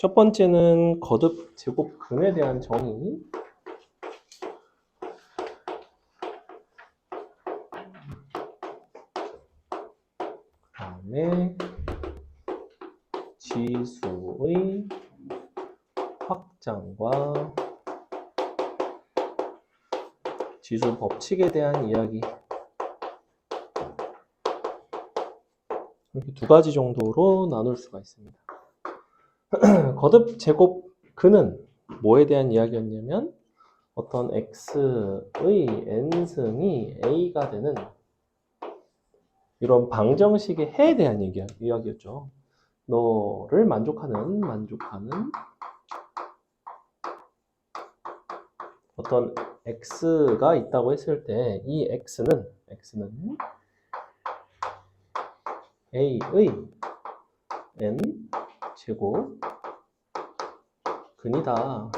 첫 번째는 거듭 제곱근에 대한 정의. 그다음에 지수의 확장과 지수 법칙에 대한 이야기. 이렇게 두 가지 정도로 나눌 수가 있습니다. 거듭 제곱근은 뭐에 대한 이야기였냐면 어떤 x의 n승이 a가 되는 이런 방정식의 해에 대한 이야기였죠. 너를 만족하는 어떤 x가 있다고 했을 때 이 x는 a의 n 제곱 근이다.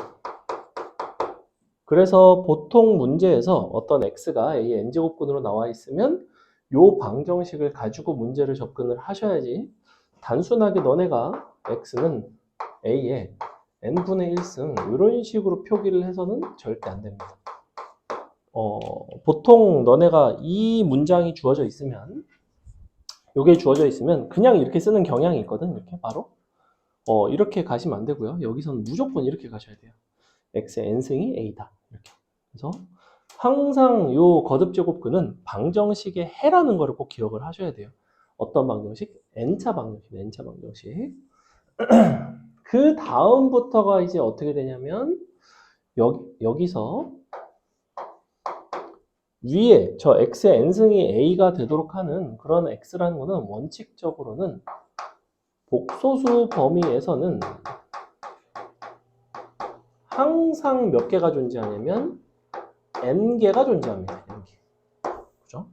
그래서 보통 문제에서 어떤 x가 a n제곱근으로 나와 있으면 요 방정식을 가지고 문제를 접근을 하셔야지 단순하게 너네가 x는 a의 n분의 1승 이런 식으로 표기를 해서는 절대 안 됩니다. 보통 너네가 이 문장이 주어져 있으면 요게 주어져 있으면 그냥 이렇게 쓰는 경향이 있거든. 이렇게 바로 이렇게 가시면 안 되고요. 여기서는 무조건 이렇게 가셔야 돼요. x의 n승이 a다. 이렇게. 그래서 항상 요 거듭제곱근은 방정식의 해라는 거를 꼭 기억을 하셔야 돼요. 어떤 방정식? n차 방정식. 그 다음부터가 이제 어떻게 되냐면 여기서 위에 저 x의 n승이 a가 되도록 하는 그런 x라는 거는 원칙적으로는 복소수 범위에서는 항상 몇 개가 존재하냐면 n개가 존재합니다. n개. 그죠?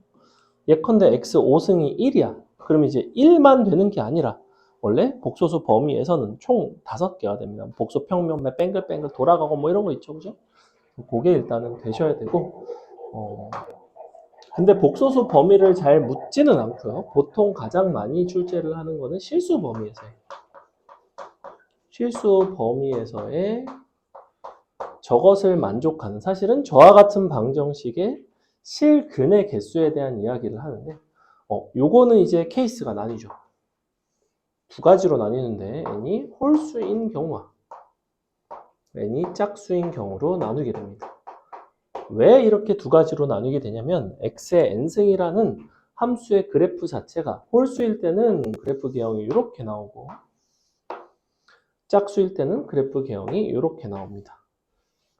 예컨대 x 5승이 1이야. 그럼 이제 1만 되는 게 아니라 원래 복소수 범위에서는 총 5개가 됩니다. 복소 평면에 뱅글뱅글 돌아가고 뭐 이런 거 있죠. 그죠? 그게 일단은 되셔야 되고 근데 복소수 범위를 잘 묻지는 않고요. 보통 가장 많이 출제를 하는 거는 실수 범위에서예요. 실수 범위에서의 저것을 만족하는 사실은 저와 같은 방정식의 실근의 개수에 대한 이야기를 하는데 요거는 이제 케이스가 나뉘죠. 두 가지로 나뉘는데 n이 홀수인 경우와 n이 짝수인 경우로 나누게 됩니다. 왜 이렇게 두 가지로 나누게 되냐면 x의 n승이라는 함수의 그래프 자체가 홀수일 때는 그래프 개형이 이렇게 나오고 짝수일 때는 그래프 개형이 이렇게 나옵니다.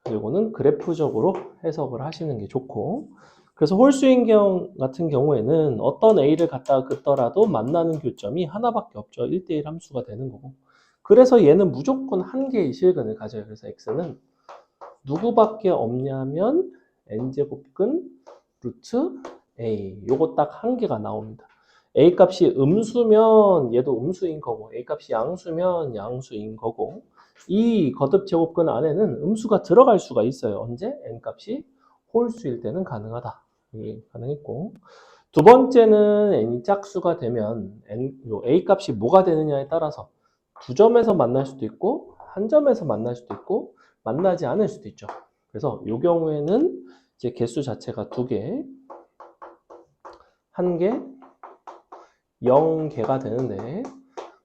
이거는 그래프적으로 해석을 하시는 게 좋고 그래서 홀수인 경우 같은 경우에는 어떤 a를 갖다가 긋더라도 만나는 교점이 하나밖에 없죠. 1대1 함수가 되는 거고 그래서 얘는 무조건 한 개의 실근을 가져요. 그래서 x는 누구밖에 없냐면 n제곱근 루트 a 요거 딱 한 개가 나옵니다. a 값이 음수면 얘도 음수인 거고 a 값이 양수면 양수인 거고 이 거듭 제곱근 안에는 음수가 들어갈 수가 있어요. 언제? n 값이 홀수일 때는 가능하다. 이게 가능했고 두 번째는 n이 짝수가 되면 a 값이 뭐가 되느냐에 따라서 두 점에서 만날 수도 있고 한 점에서 만날 수도 있고 만나지 않을 수도 있죠. 그래서 이 경우에는 이제 개수 자체가 2개, 1개, 0개가 되는데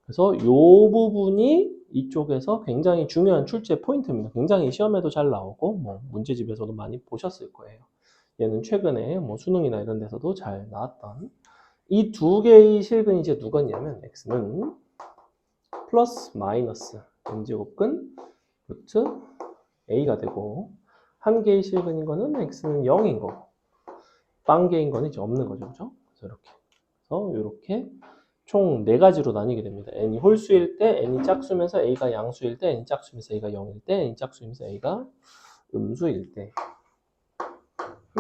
그래서 이 부분이 이쪽에서 굉장히 중요한 출제 포인트입니다. 굉장히 시험에도 잘 나오고 뭐 문제집에서도 많이 보셨을 거예요. 얘는 최근에 뭐 수능이나 이런 데서도 잘 나왔던 이 두 개의 실근이 이제 누구냐면 x는 플러스 마이너스 n제곱근 루트 a가 되고 한 개의 실근인 거는 x는 0인 거고 빵개인 거는 이제 없는 거죠. 그죠? 그래서 이렇게 총 4가지로 나뉘게 됩니다. n이 홀수일 때, n이 짝수면서 a가 양수일 때, n이 짝수면서 a가 0일 때, n이 짝수면서 a가 음수일 때.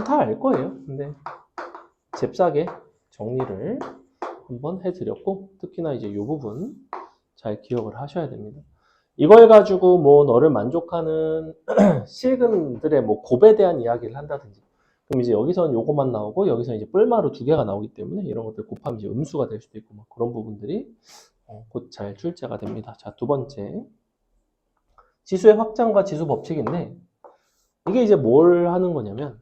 다 알 거예요. 근데 잽싸게 정리를 한번 해드렸고 특히나 이제 이 부분 잘 기억을 하셔야 됩니다. 이걸 가지고 뭐 너를 만족하는 실근들의 뭐 곱에 대한 이야기를 한다든지 그럼 이제 여기서는 요거만 나오고 여기서는 이제 뿔마루 2개가 나오기 때문에 이런 것들 곱하면 이제 음수가 될 수도 있고 막 그런 부분들이 곧 잘 출제가 됩니다. 자, 두 번째 지수의 확장과 지수 법칙인데 이게 이제 뭘 하는 거냐면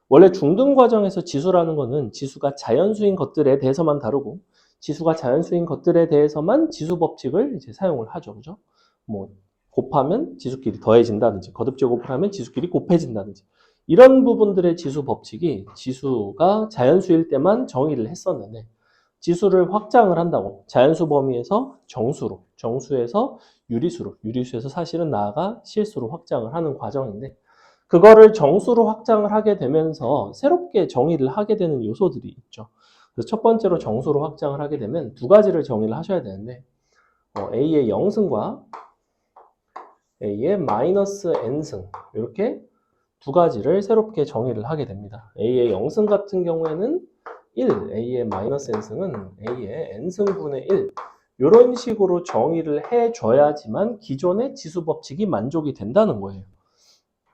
원래 중등 과정에서 지수라는 거는 지수가 자연수인 것들에 대해서만 다루고 지수가 자연수인 것들에 대해서만 지수 법칙을 이제 사용을 하죠. 그죠? 뭐 곱하면 지수끼리 더해진다든지 거듭제곱을 하면 지수끼리 곱해진다든지 이런 부분들의 지수 법칙이 지수가 자연수일 때만 정의를 했었는데 지수를 확장을 한다고 자연수 범위에서 정수로, 정수에서 유리수로, 유리수에서 사실은 나아가 실수로 확장을 하는 과정인데 그거를 정수로 확장을 하게 되면서 새롭게 정의를 하게 되는 요소들이 있죠. 그래서 첫 번째로 정수로 확장을 하게 되면 두 가지를 정의를 하셔야 되는데 A의 0승과 A의 마이너스 N승 이렇게 두 가지를 새롭게 정의를 하게 됩니다. A의 0승 같은 경우에는 1, A의 마이너스 N승은 A의 N승분의 1 이런 식으로 정의를 해줘야지만 기존의 지수 법칙이 만족이 된다는 거예요.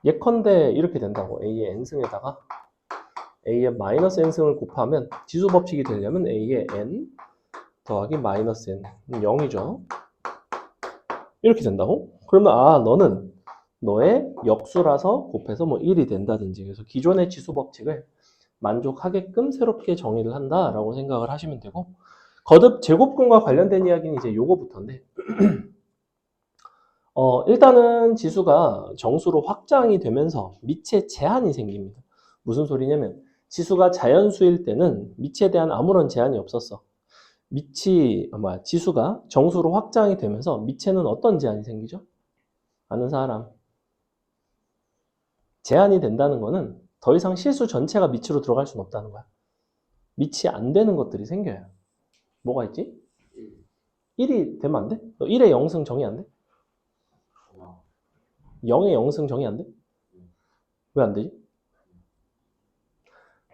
예컨대 이렇게 된다고 A의 N승에다가 A의 마이너스 N승을 곱하면 지수 법칙이 되려면 A의 N 더하기 마이너스 N 0이죠. 이렇게 된다고? 그러면 너는 너의 역수라서 곱해서 뭐 1이 된다든지 그래서 기존의 지수 법칙을 만족하게끔 새롭게 정의를 한다라고 생각을 하시면 되고 거듭 제곱근과 관련된 이야기는 이제 요거부터인데 일단은 지수가 정수로 확장이 되면서 밑에 제한이 생깁니다. 무슨 소리냐면 지수가 자연수일 때는 밑에 대한 아무런 제한이 없었어. 지수가 정수로 확장이 되면서 밑에는 어떤 제한이 생기죠? 아는 사람. 제한이 된다는 거는 더 이상 실수 전체가 밑으로 들어갈 수는 없다는 거야. 밑이 안 되는 것들이 생겨요. 뭐가 있지? 1이 되면 안 돼? 1의 0승 정의 안 돼? 0의 0승 정의 안 돼? 왜 안 되지?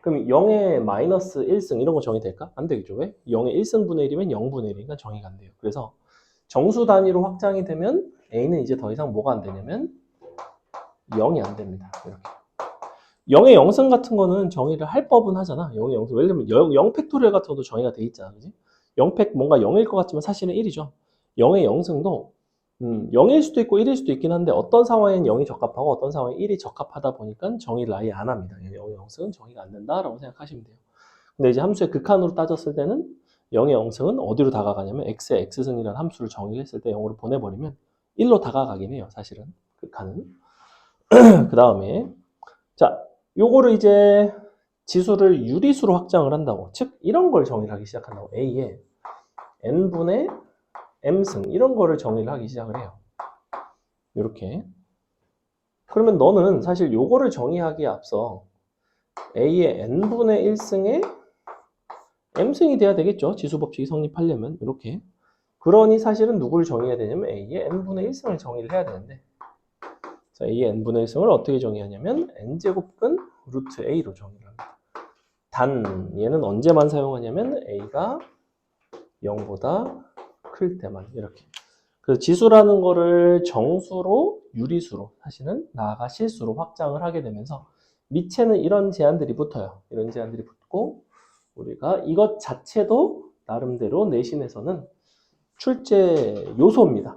그럼 0의 마이너스 1승 이런 거 정의될까? 안 되겠죠. 왜? 0의 1승분의 1이면 0분의 1이니까 정의가 안 돼요. 그래서 정수 단위로 확장이 되면 A는 이제 더 이상 뭐가 안 되냐면 0이 안 됩니다. 이렇게. 0의 0승 같은 거는 정의를 할 법은 하잖아. 0의 0승. 예를 들면 0 팩토리얼 같은 것도 정의가 돼 있잖아. 그지? 0팩 뭔가 0일 것 같지만 사실은 1이죠. 0의 0승도 0일 수도 있고 1일 수도 있긴 한데 어떤 상황엔 0이 적합하고 어떤 상황엔 1이 적합하다 보니까 정의를 아예 안 합니다. 0의 0승은 정의가 안 된다라고 생각하시면 돼요. 근데 이제 함수의 극한으로 따졌을 때는 0의 0승은 어디로 다가가냐면 x의 x승이라는 함수를 정의를 했을 때 0으로 보내버리면 1로 다가가긴 해요. 사실은 극한은. 그 다음에 자 요거를 이제 지수를 유리수로 확장을 한다고 즉 이런 걸 정의를 하기 시작한다고 A에 n분의 m승 이런 거를 정의를 하기 시작을 해요. 이렇게 그러면 너는 사실 요거를 정의하기에 앞서 A의 n분의 1승에 m승이 돼야 되겠죠. 지수법칙이 성립하려면 이렇게 그러니 사실은 누구를 정의해야 되냐면 A의 n분의 1승을 정의를 해야 되는데 자, A의 n분의 1승을 어떻게 정의하냐면 n제곱근 루트 A로 정의를 합니다. 단 얘는 언제만 사용하냐면 A가 0보다 클 때만 이렇게 그래서 지수라는 거를 정수로 유리수로 사실은 나아가 실수로 확장을 하게 되면서 밑에는 이런 제한들이 붙어요. 이런 제한들이 붙고 우리가 이것 자체도 나름대로 내신에서는 출제 요소입니다.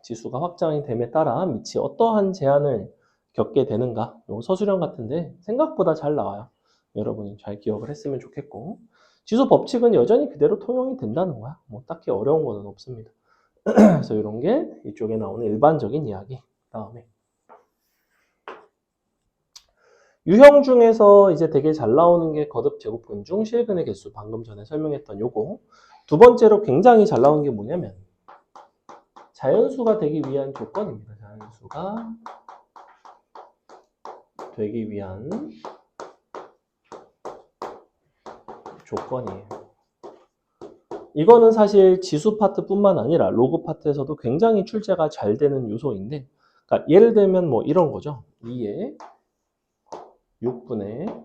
지수가 확장이 됨에 따라 밑이 어떠한 제한을 겪게 되는가 요 서술형 같은데 생각보다 잘 나와요. 여러분이 잘 기억을 했으면 좋겠고 지수 법칙은 여전히 그대로 통용이 된다는 거야. 뭐 딱히 어려운 거는 없습니다. 그래서 이런 게 이쪽에 나오는 일반적인 이야기. 다음에 유형 중에서 이제 되게 잘 나오는 게 거듭 제곱근 중 실근의 개수 방금 전에 설명했던 요거. 두 번째로 굉장히 잘 나오는 게 뭐냐면 자연수가 되기 위한 조건입니다. 자연수가 되기 위한 조건이에요. 이거는 사실 지수 파트뿐만 아니라 로그 파트에서도 굉장히 출제가 잘 되는 요소인데 그러니까 예를 들면 뭐 이런 거죠. 2에 6분의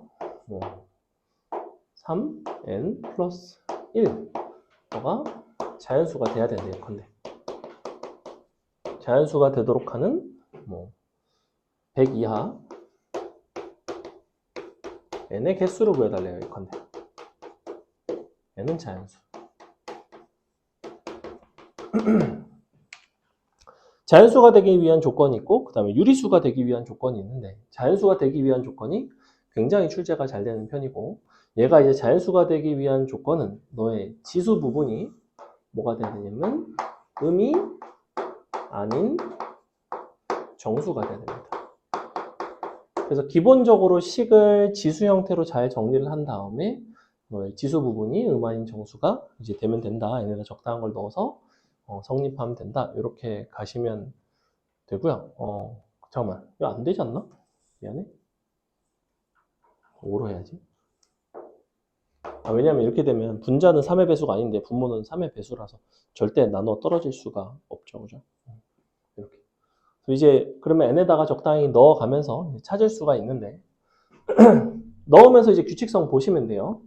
3n 플러스 1가 자연수가 돼야 되는데 예컨대 자연수가 되도록 하는 100 이하 n의 개수를 구해달래요. 예컨대 n은 자연수 자연수가 되기 위한 조건이 있고 그 다음에 유리수가 되기 위한 조건이 있는데 자연수가 되기 위한 조건이 굉장히 출제가 잘 되는 편이고 얘가 이제 자연수가 되기 위한 조건은 너의 지수 부분이 뭐가 돼야 되냐면 음이 아닌 정수가 돼야 됩니다. 그래서 기본적으로 식을 지수 형태로 잘 정리를 한 다음에 너의 지수 부분이 음 아닌 정수가 이제 되면 된다. 얘네가 적당한 걸 넣어서 성립하면 된다. 이렇게 가시면 되고요. 잠깐만. 이거 안 되지 않나? 미안해. 5로 해야지. 왜냐면 이렇게 되면 분자는 3의 배수가 아닌데 분모는 3의 배수라서 절대 나눠 떨어질 수가 없죠. 그죠? 이렇게. 이제 그러면 n에다가 적당히 넣어가면서 찾을 수가 있는데 넣으면서 이제 규칙성 보시면 돼요.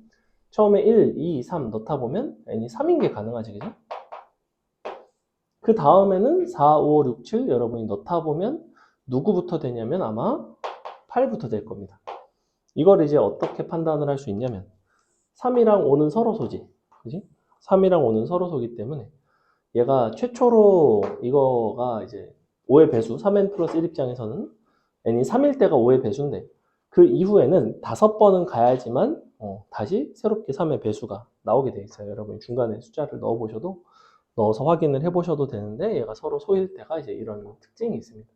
처음에 1, 2, 3 넣다 보면 n이 3인 게 가능하지, 그죠? 그 다음에는 4, 5, 6, 7 여러분이 넣다 보면 누구부터 되냐면 아마 8부터 될 겁니다. 이걸 이제 어떻게 판단을 할 수 있냐면 3이랑 5는 서로소지, 그지? 3이랑 5는 서로소기 때문에 얘가 최초로 이거가 이제 5의 배수, 3n 플러스 1 입장에서는 n이 3일 때가 5의 배수인데 그 이후에는 5번은 가야지만 다시 새롭게 3의 배수가 나오게 돼 있어요. 여러분이 중간에 숫자를 넣어서 확인을 해보셔도 되는데 얘가 서로 소일 때가 이제 이런 특징이 있습니다.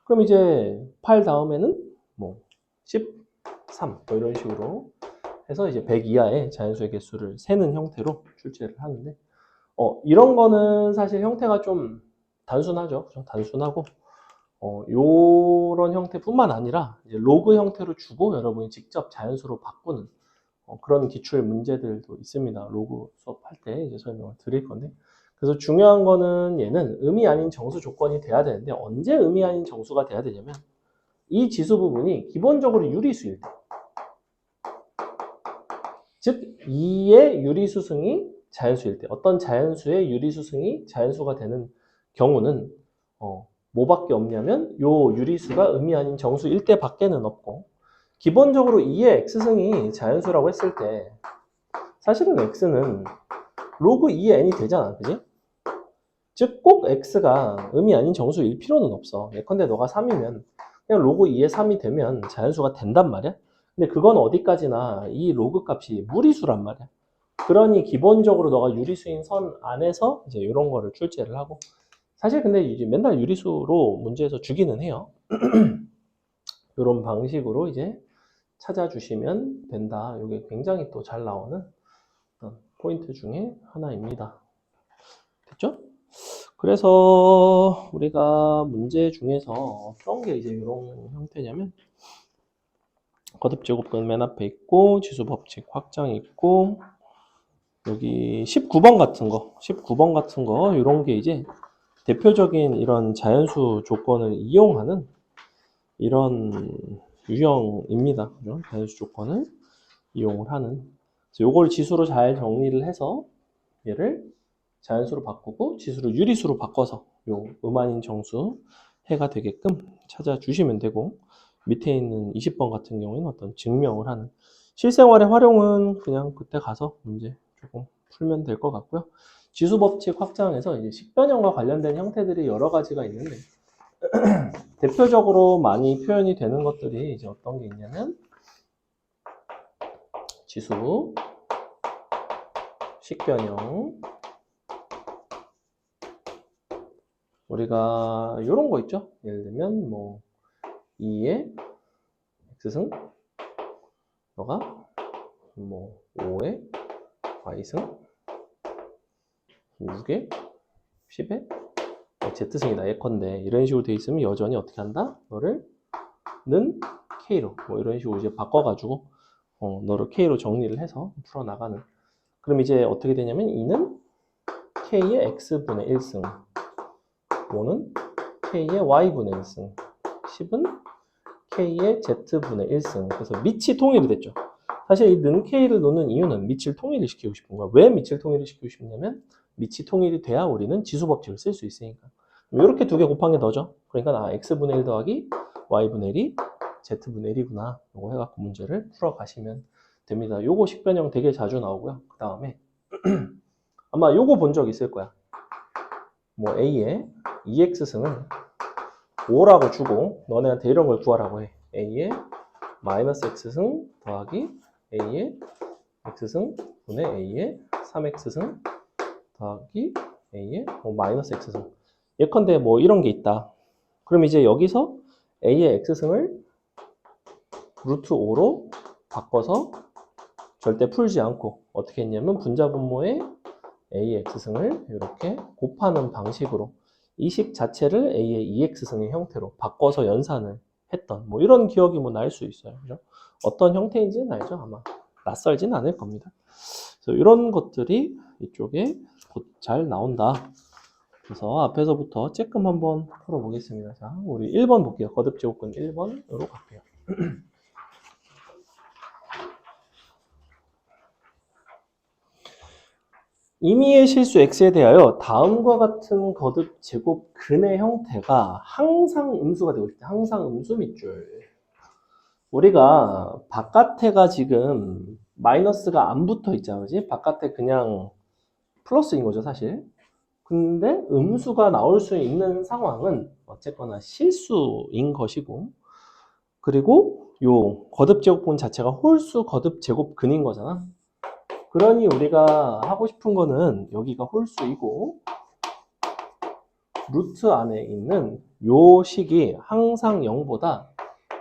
그럼 이제 8 다음에는 뭐 13, 뭐 이런 식으로 해서 이제 100 이하의 자연수의 개수를 세는 형태로 출제를 하는데 이런 거는 사실 형태가 좀 단순하죠. 그죠? 단순하고 요런 형태뿐만 아니라 이제 로그 형태로 주고 여러분이 직접 자연수로 바꾸는 그런 기출 문제들도 있습니다. 로그 수업할 때 이제 설명을 드릴 건데 그래서 중요한 거는 얘는 음이 아닌 정수 조건이 돼야 되는데 언제 음이 아닌 정수가 돼야 되냐면 이 지수 부분이 기본적으로 유리수일 때, 즉 2의 유리수승이 자연수일 때, 어떤 자연수의 유리수승이 자연수가 되는 경우는 뭐밖에 없냐면 요 유리수가 음이 아닌 정수일 때 밖에는 없고 기본적으로 2의 x승이 자연수라고 했을 때 사실은 x는 로그 2의 n이 되잖아, 그지? 즉 꼭 x가 음이 아닌 정수일 필요는 없어. 예컨대 너가 3이면 그냥 로그 2의 3이 되면 자연수가 된단 말이야. 근데 그건 어디까지나 이 로그 값이 무리수란 말이야. 그러니 기본적으로 너가 유리수인 선 안에서 이제 이런 거를 출제를 하고 사실 근데 이제 맨날 유리수로 문제에서 주기는 해요. 이런 방식으로 이제 찾아주시면 된다. 이게 굉장히 또 잘 나오는 포인트 중에 하나입니다. 됐죠? 그래서 우리가 문제 중에서 어떤 게 이제 이런 형태냐면 거듭제곱근 맨 앞에 있고 지수법칙 확장이 있고 여기 19번 같은 거 이런 게 이제 대표적인 이런 자연수 조건을 이용하는 이런 유형입니다. 그죠? 자연수 조건을 이용을 하는. 그래서 요걸 지수로 잘 정리를 해서 얘를 자연수로 바꾸고 지수를 유리수로 바꿔서 요 음아닌 정수 해가 되게끔 찾아주시면 되고 밑에 있는 20번 같은 경우에는 어떤 증명을 하는 실생활의 활용은 그냥 그때 가서 문제 조금 풀면 될 것 같고요. 지수법칙 확장해서 이제 식변형과 관련된 형태들이 여러 가지가 있는데 대표적으로 많이 표현이 되는 것들이 이제 어떤 게 있냐면 지수, 식변형, 우리가 이런 거 있죠. 예를 들면 뭐 2의 x승, 너가 뭐 5의 y승, 6의 10의 z승이다 예컨대 이런 식으로 돼 있으면 여전히 어떻게 한다? 너를 는 k로 뭐 이런 식으로 이제 바꿔가지고 너를 k로 정리를 해서 풀어나가는. 그럼 이제 어떻게 되냐면 2는 k의 x분의 1승, 5는 k의 y분의 1승, 10은 k의 z분의 1승. 그래서 밑이 통일이 됐죠. 사실 이 는 k를 놓는 이유는 밑을 통일을 시키고 싶은 거야. 왜 밑을 통일을 시키고 싶냐면 밑이 통일이 돼야 우리는 지수법칙을 쓸 수 있으니까. 이렇게 두 개 곱한 게 너죠. 그러니까 x분의 1 더하기 y분의 1이 z분의 1이구나. 이거 해갖고 문제를 풀어가시면 됩니다. 요거 식변형 되게 자주 나오고요. 그 다음에 아마 요거 본 적 있을 거야. 뭐 A의 2x승을 5라고 주고 너네한테 이런 걸 구하라고 해. A의 마이너스 x승 더하기 A의 x승 분의 A의 3x승 더하기 A의 마이너스 x승. 예컨대 뭐 이런 게 있다. 그럼 이제 여기서 A의 x승을 루트 5로 바꿔서 절대 풀지 않고 어떻게 했냐면 분자분모에 A의 x승을 이렇게 곱하는 방식으로 이 식 자체를 A의 2x승의 형태로 바꿔서 연산을 했던 뭐 이런 기억이 뭐 날 수 있어요. 그죠? 어떤 형태인지는 알죠? 아마 낯설진 않을 겁니다. 그래서 이런 것들이 이쪽에 곧 잘 나온다. 그래서 앞에서부터 쬐끔 한번 풀어보겠습니다. 자, 우리 1번 볼게요. 거듭제곱근 1번으로 갈게요. 임의의 실수 x에 대하여 다음과 같은 거듭 제곱근의 형태가 항상 음수가 되고 싶다. 항상 음수 밑줄. 우리가 바깥에가 지금 마이너스가 안 붙어 있잖아, 그지? 바깥에 그냥 플러스인 거죠, 사실. 근데 음수가 나올 수 있는 상황은 어쨌거나 실수인 것이고, 그리고 요 거듭 제곱근 자체가 홀수 거듭 제곱근인 거잖아. 그러니 우리가 하고 싶은 거는 여기가 홀수이고 루트 안에 있는 요 식이 항상 0보다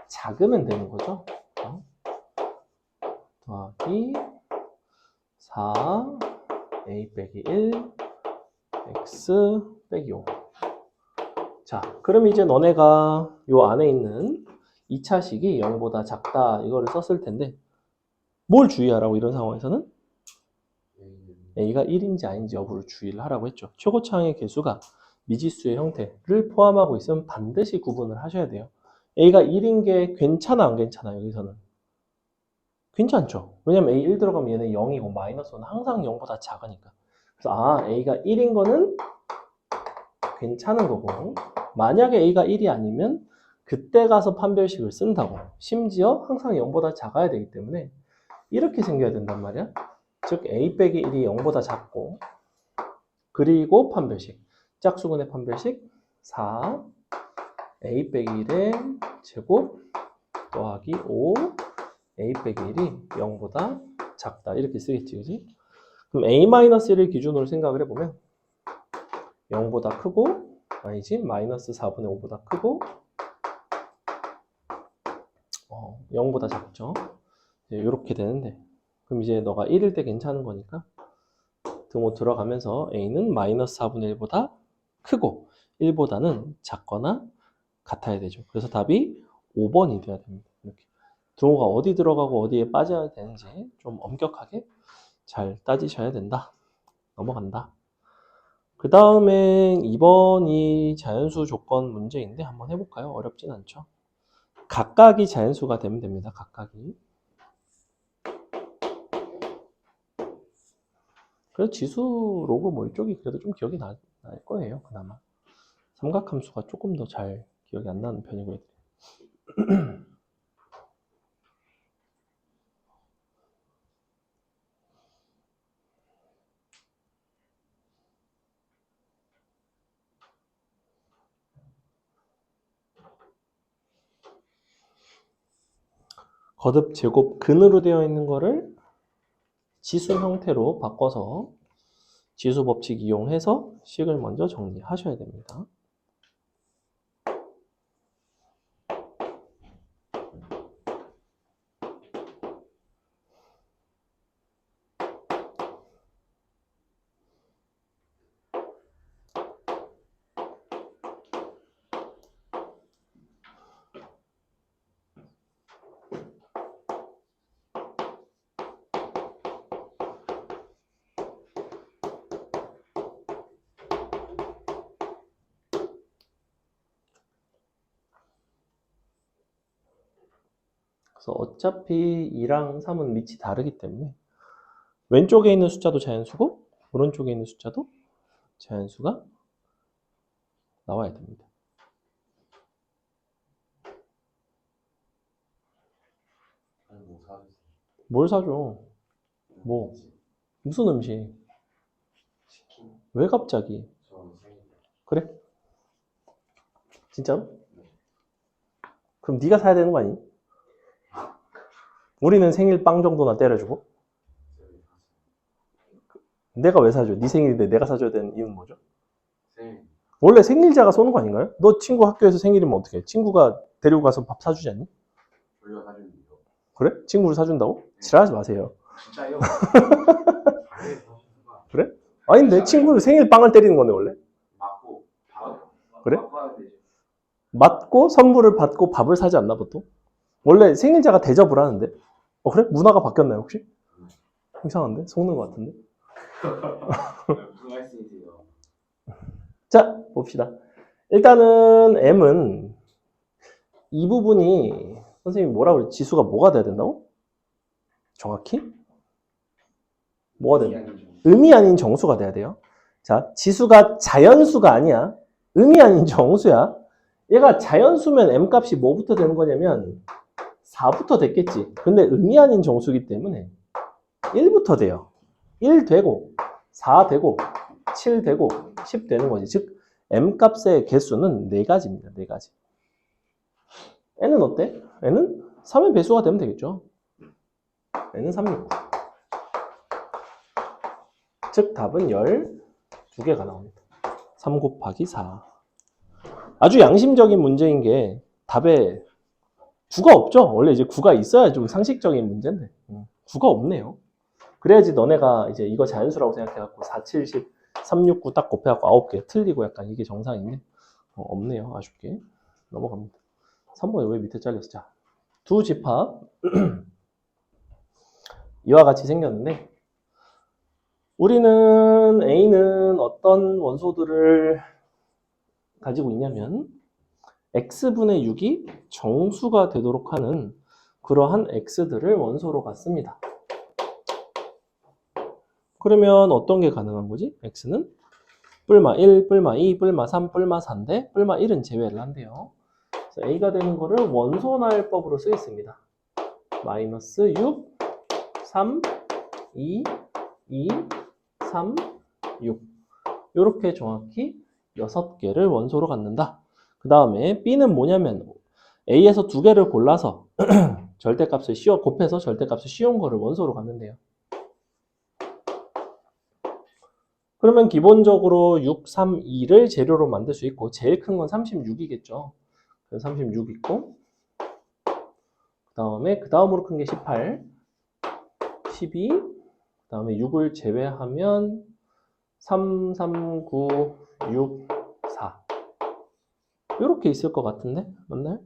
작으면 되는 거죠. 더하기 4 a 빼기 1 x 빼기 5. 자, 그럼 이제 너네가 요 안에 있는 2차 식이 0보다 작다 이거를 썼을 텐데 뭘 주의하라고 이런 상황에서는? a가 1인지 아닌지 여부를 주의를 하라고 했죠. 최고차항의 개수가 미지수의 형태를 포함하고 있으면 반드시 구분을 하셔야 돼요. a가 1인 게 괜찮아 안 괜찮아 여기서는? 괜찮죠. 왜냐면 a 1 들어가면 얘는 0이고 마이너스 1은 항상 0보다 작으니까. 그래서 a가 1인 거는 괜찮은 거고 만약에 a가 1이 아니면 그때 가서 판별식을 쓴다고. 심지어 항상 0보다 작아야 되기 때문에 이렇게 생겨야 된단 말이야. 즉 a 빼기 1이 0보다 작고 그리고 판별식 짝수근의 판별식 4 a 빼기 1의 제곱 더하기 5 a 빼기 1이 0보다 작다 이렇게 쓰겠지, 그지? 그럼 a-1을 기준으로 생각을 해보면 0보다 크고 아니지 마이너스 4분의 5보다 크고 0보다 작죠. 이렇게 되는데 그럼 이제 너가 1일 때 괜찮은 거니까 등호 들어가면서 a는 마이너스 4분의 1보다 크고 1보다는 작거나 같아야 되죠. 그래서 답이 5번이 돼야 됩니다. 이렇게 등호가 어디 들어가고 어디에 빠져야 되는지 좀 엄격하게 잘 따지셔야 된다. 넘어간다. 그 다음에 2번이 자연수 조건 문제인데 한번 해볼까요? 어렵진 않죠. 각각이 자연수가 되면 됩니다. 각각이. 그래서 지수 로그 뭐 이쪽이 그래도 좀 기억이 날 거예요. 그나마. 삼각함수가 조금 더 잘 기억이 안 나는 편이고요. 거듭 제곱 근으로 되어 있는 거를 지수 형태로 바꿔서 지수 법칙 이용해서 식을 먼저 정리하셔야 됩니다. 그래서 어차피 2랑 3은 밑이 다르기 때문에 왼쪽에 있는 숫자도 자연수고 오른쪽에 있는 숫자도 자연수가 나와야 됩니다. 뭘 사줘? 뭐? 무슨 음식? 왜 갑자기? 그래? 진짜로? 그럼 네가 사야 되는 거 아니? 우리는 생일 빵 정도나 때려주고 내가 왜 사줘? 네 생일인데 내가 사줘야 되는 이유는 뭐죠? 생일. 원래 생일자가 쏘는 거 아닌가요? 너 친구 학교에서 생일이면 어떻게 해? 친구가 데리고 가서 밥 사주지 않니? 저희가 사주는 거. 그래? 친구를 사준다고? 지랄하지 마세요. 진짜요? 그래? 아닌데 친구는 생일 빵을 때리는 건데 원래. 맞고 바로. 그래? 맞고 선물을 받고 밥을 사지 않나 보통? 원래 생일자가 대접을 하는데. 그래? 문화가 바뀌었나요 혹시? 이상한데? 속는 것 같은데? 무슨 말씀이세요? 자 봅시다. 일단은 M은 이 부분이 선생님이 뭐라고 그랬지? 지수가 뭐가 돼야 된다고? 정확히? 뭐가 돼야 돼? 음이 아닌 정수가 돼야 돼요. 자, 지수가 자연수가 아니야. 음이 아닌 정수야. 얘가 자연수면 M 값이 뭐부터 되는 거냐면 4부터 됐겠지. 근데 음이 아닌 정수이기 때문에 1부터 돼요. 1 되고 4 되고 7 되고 10 되는 거지. 즉 M 값의 개수는 4가지입니다. 4가지. N은 어때? N은 3의 배수가 되면 되겠죠. N은 369. 즉 답은 12개가 나옵니다. 3 곱하기 4. 아주 양심적인 문제인 게 답에 9가 없죠. 원래 이제 9가 있어야 좀 상식적인 문제인데 9가 없네요. 그래야지 너네가 이제 이거 자연수라고 생각해갖고 4, 70, 369 딱 곱해갖고 9개 틀리고 약간 이게 정상인데 없네요. 아쉽게. 넘어갑니다. 3번에 왜 밑에 잘렸어? 자, 두 집합 이와 같이 생겼는데 우리는 A는 어떤 원소들을 가지고 있냐면 x분의 6이 정수가 되도록 하는 그러한 x들을 원소로 갖습니다. 그러면 어떤 게 가능한 거지? x는 뿔마 1, 뿔마 2, 뿔마 3, 뿔마 4인데 뿔마 1은 제외를 한대요. 그래서 a가 되는 거를 원소날법으로 쓰겠습니다. 마이너스 6, 3, 2, 2, 3, 6 이렇게 정확히 6개를 원소로 갖는다. 그 다음에 B는 뭐냐면 A에서 2개를 골라서 절대값을 곱해서 절대값을 씌운 거를 원소로 갖는데요. 그러면 기본적으로 6, 3, 2를 재료로 만들 수 있고 제일 큰 건 36이겠죠. 그래서 36 있고 그 다음으로 큰 게 18, 12, 그 다음에 6을 제외하면 3, 3, 9, 6, 4 이렇게 있을 것 같은데 맞나요?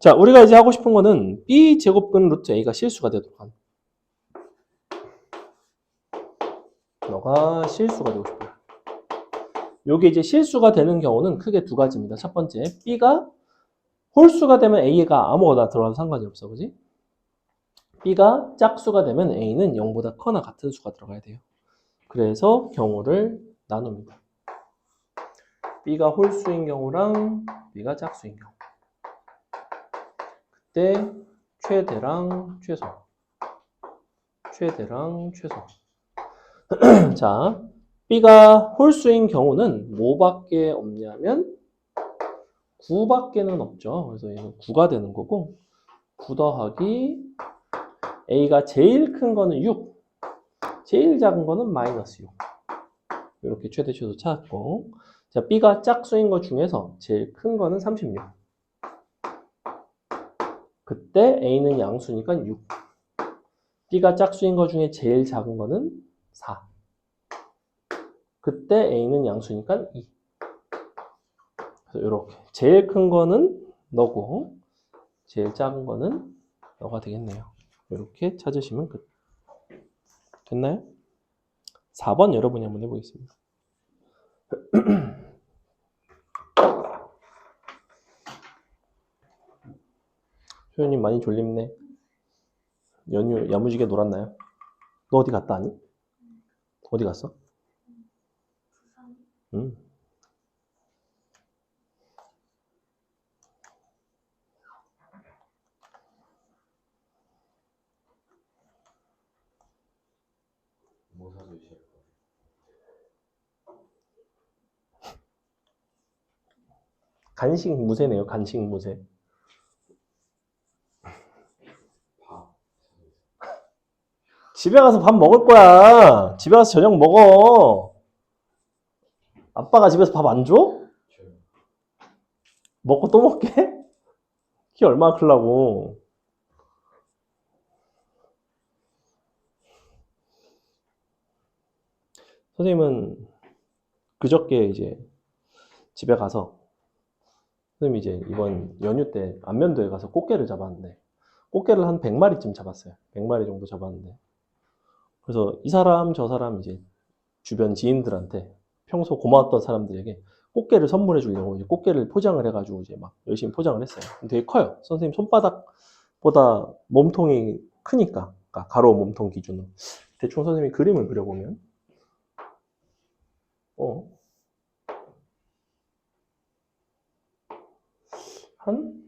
자, 우리가 이제 하고 싶은 거는 B 제곱근 루트 A가 실수가 되도록 하는. 너가 실수가 되고 싶어요. 요게 이제 실수가 되는 경우는 크게 두 가지입니다. 첫 번째, B가 홀수가 되면 A가 아무거나 들어가도 상관이 없어, 그지? B가 짝수가 되면 A는 0보다 커나 같은 수가 들어가야 돼요. 그래서 경우를 나눕니다. B가 홀수인 경우랑 B가 짝수인 경우. 그때 최대랑 최소. 최대랑 최소. 자, B가 홀수인 경우는 뭐밖에 없냐면 9밖에는 없죠. 그래서 얘는 9가 되는 거고 9 더하기 A가 제일 큰 거는 6, 제일 작은 거는 마이너스 6. 이렇게 최대 최소 찾았고 자, B가 짝수인 것 중에서 제일 큰 거는 36. 그때 A는 양수니까 6. B가 짝수인 것 중에 제일 작은 거는 4. 그때 A는 양수니까 2. 그래서 이렇게 제일 큰 거는 너고 제일 작은 거는 너가 되겠네요. 이렇게 찾으시면 끝. 됐나요? 4번 여러분이 한번 해보겠습니다. 소연님 많이 졸립네. 연휴 야무지게 놀았나요? 너 어디 갔다 왔니? 어디 갔어? 응. 뭐 사주실 거예요? 간식 무새네요. 간식 무새. 밥. 집에 가서 밥 먹을 거야. 집에 가서 저녁 먹어. 아빠가 집에서 밥 안 줘? 줘요. 먹고 또 먹게? 키 얼마나 크려고. 선생님은 그저께 이제 집에 가서 선생님이 이제 이번 연휴 때 안면도에 가서 꽃게를 잡았는데 꽃게를 한 100마리쯤 잡았어요. 100마리 정도 잡았는데 그래서 이 사람 저 사람 이제 주변 지인들한테 평소 고마웠던 사람들에게 꽃게를 선물해 주려고 이제 꽃게를 포장을 해가지고 이제 막 열심히 포장을 했어요. 되게 커요. 선생님 손바닥보다 몸통이 크니까, 그러니까 가로 몸통 기준으로. 대충 선생님이 그림을 그려보면, 한,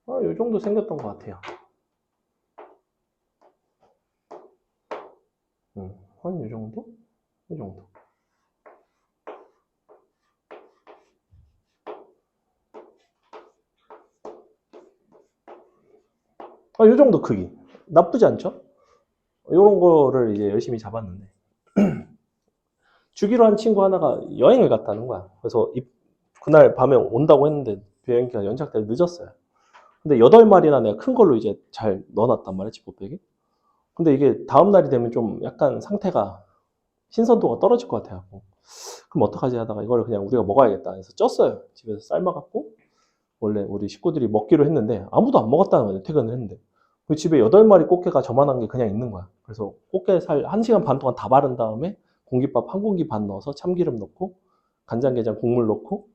요 정도 생겼던 것 같아요. 한 요 정도? 이 정도. 요 정도 크기. 나쁘지 않죠? 이런 거를 이제 열심히 잡았는데. 주기로 한 친구 하나가 여행을 갔다는 거야. 그래서 그날 밤에 온다고 했는데 비행기가 연착돼서 늦었어요. 근데 8마리나 내가 큰 걸로 이제 잘 넣어놨단 말이야, 지퍼백에. 근데 이게 다음날이 되면 좀 약간 상태가 신선도가 떨어질 것 같아요. 그럼 어떡하지 하다가 이걸 그냥 우리가 먹어야겠다 해서 쪘어요. 집에서 삶아갖고 원래 우리 식구들이 먹기로 했는데 아무도 안 먹었다는 거예요. 퇴근을 했는데. 그 집에 8마리 꽃게가 저만한 게 그냥 있는 거야. 그래서 꽃게 살 1시간 반 동안 다 바른 다음에 공깃밥 한 공기 반 넣어서 참기름 넣고 간장게장 국물 넣고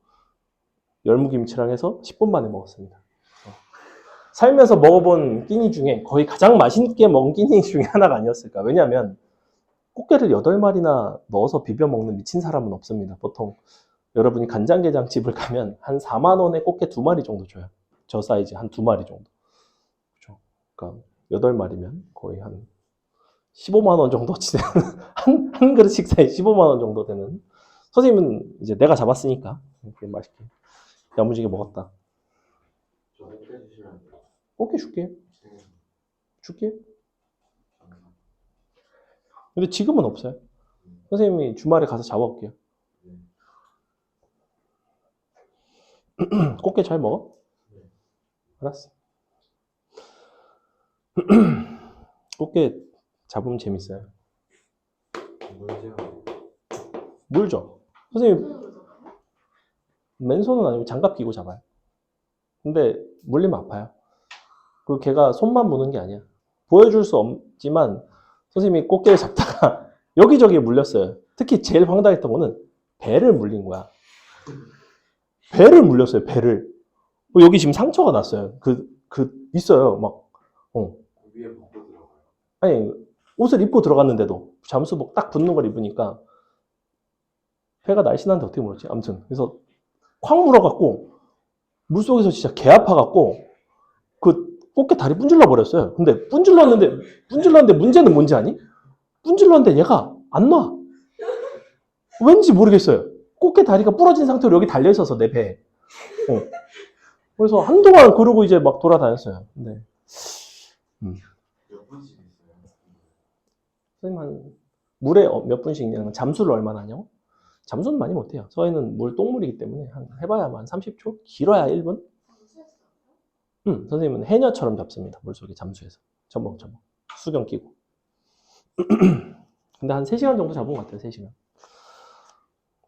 열무김치랑 해서 10분 만에 먹었습니다. 살면서 먹어본 끼니 중에 거의 가장 맛있게 먹은 끼니 중에 하나가 아니었을까. 왜냐하면 꽃게를 8마리나 넣어서 비벼 먹는 미친 사람은 없습니다. 보통 여러분이 간장게장 집을 가면 한 4만 원에 꽃게 2마리 정도 줘요. 저 사이즈 한 2마리 정도. 그렇죠. 그러니까 8마리면 거의 한 15만 원 정도 치는 한 그릇 식사에 15만 원 정도 되는. 선생님은 이제 내가 잡았으니까 그렇게 맛있게 야무지게 먹었다. 저 꽃게 주시면 안 돼요? 꽃게 줄게. 네. 줄게. 근데 지금은 없어요. 선생님이 주말에 가서 잡아올게요. 꽃게 잘 먹어? 알았어. 꽃게 잡으면 재밌어요. 뭐죠? 물죠. 선생님 맨손은 아니고 장갑 끼고 잡아요. 근데 물리면 아파요. 그리고 걔가 손만 무는 게 아니야. 보여줄 수 없지만 선생님이 꽃게를 잡다가 여기저기에 물렸어요. 특히 제일 황당했던 거는 배를 물린 거야. 배를 물렸어요. 배를. 여기 지금 상처가 났어요. 있어요. 막 위에 벗고 들어가요. 아니 옷을 입고 들어갔는데도 잠수복 딱 붙는 걸 입으니까 배가 날씬한데 어떻게 물었지? 아무튼 그래서 콱 물어갖고 물속에서 진짜 개 아파갖고 그 꽃게 다리 분질러 버렸어요. 근데 분질렀는데 문제는 뭔지 아니? 분질렀는데 얘가 안 놔. 왠지 모르겠어요. 꽃게 다리가 부러진 상태로 여기 달려 있어서 내 배에. 그래서 한동안 그러고 이제 막 돌아다녔어요. 근데 몇 분씩 있어요? 선생님 한 물에 몇 분씩 있냐면 잠수를 얼마나 하냐고? 잠수는 많이 못해요. 저희는 물 똥물이기 때문에 해봐야 한 30초? 길어야 1분? 선생님은 해녀처럼 잡습니다. 물속에 잠수해서. 첨벙첨벙. 수경 끼고. 근데 한 3시간 정도 잡은 것 같아요. 3시간.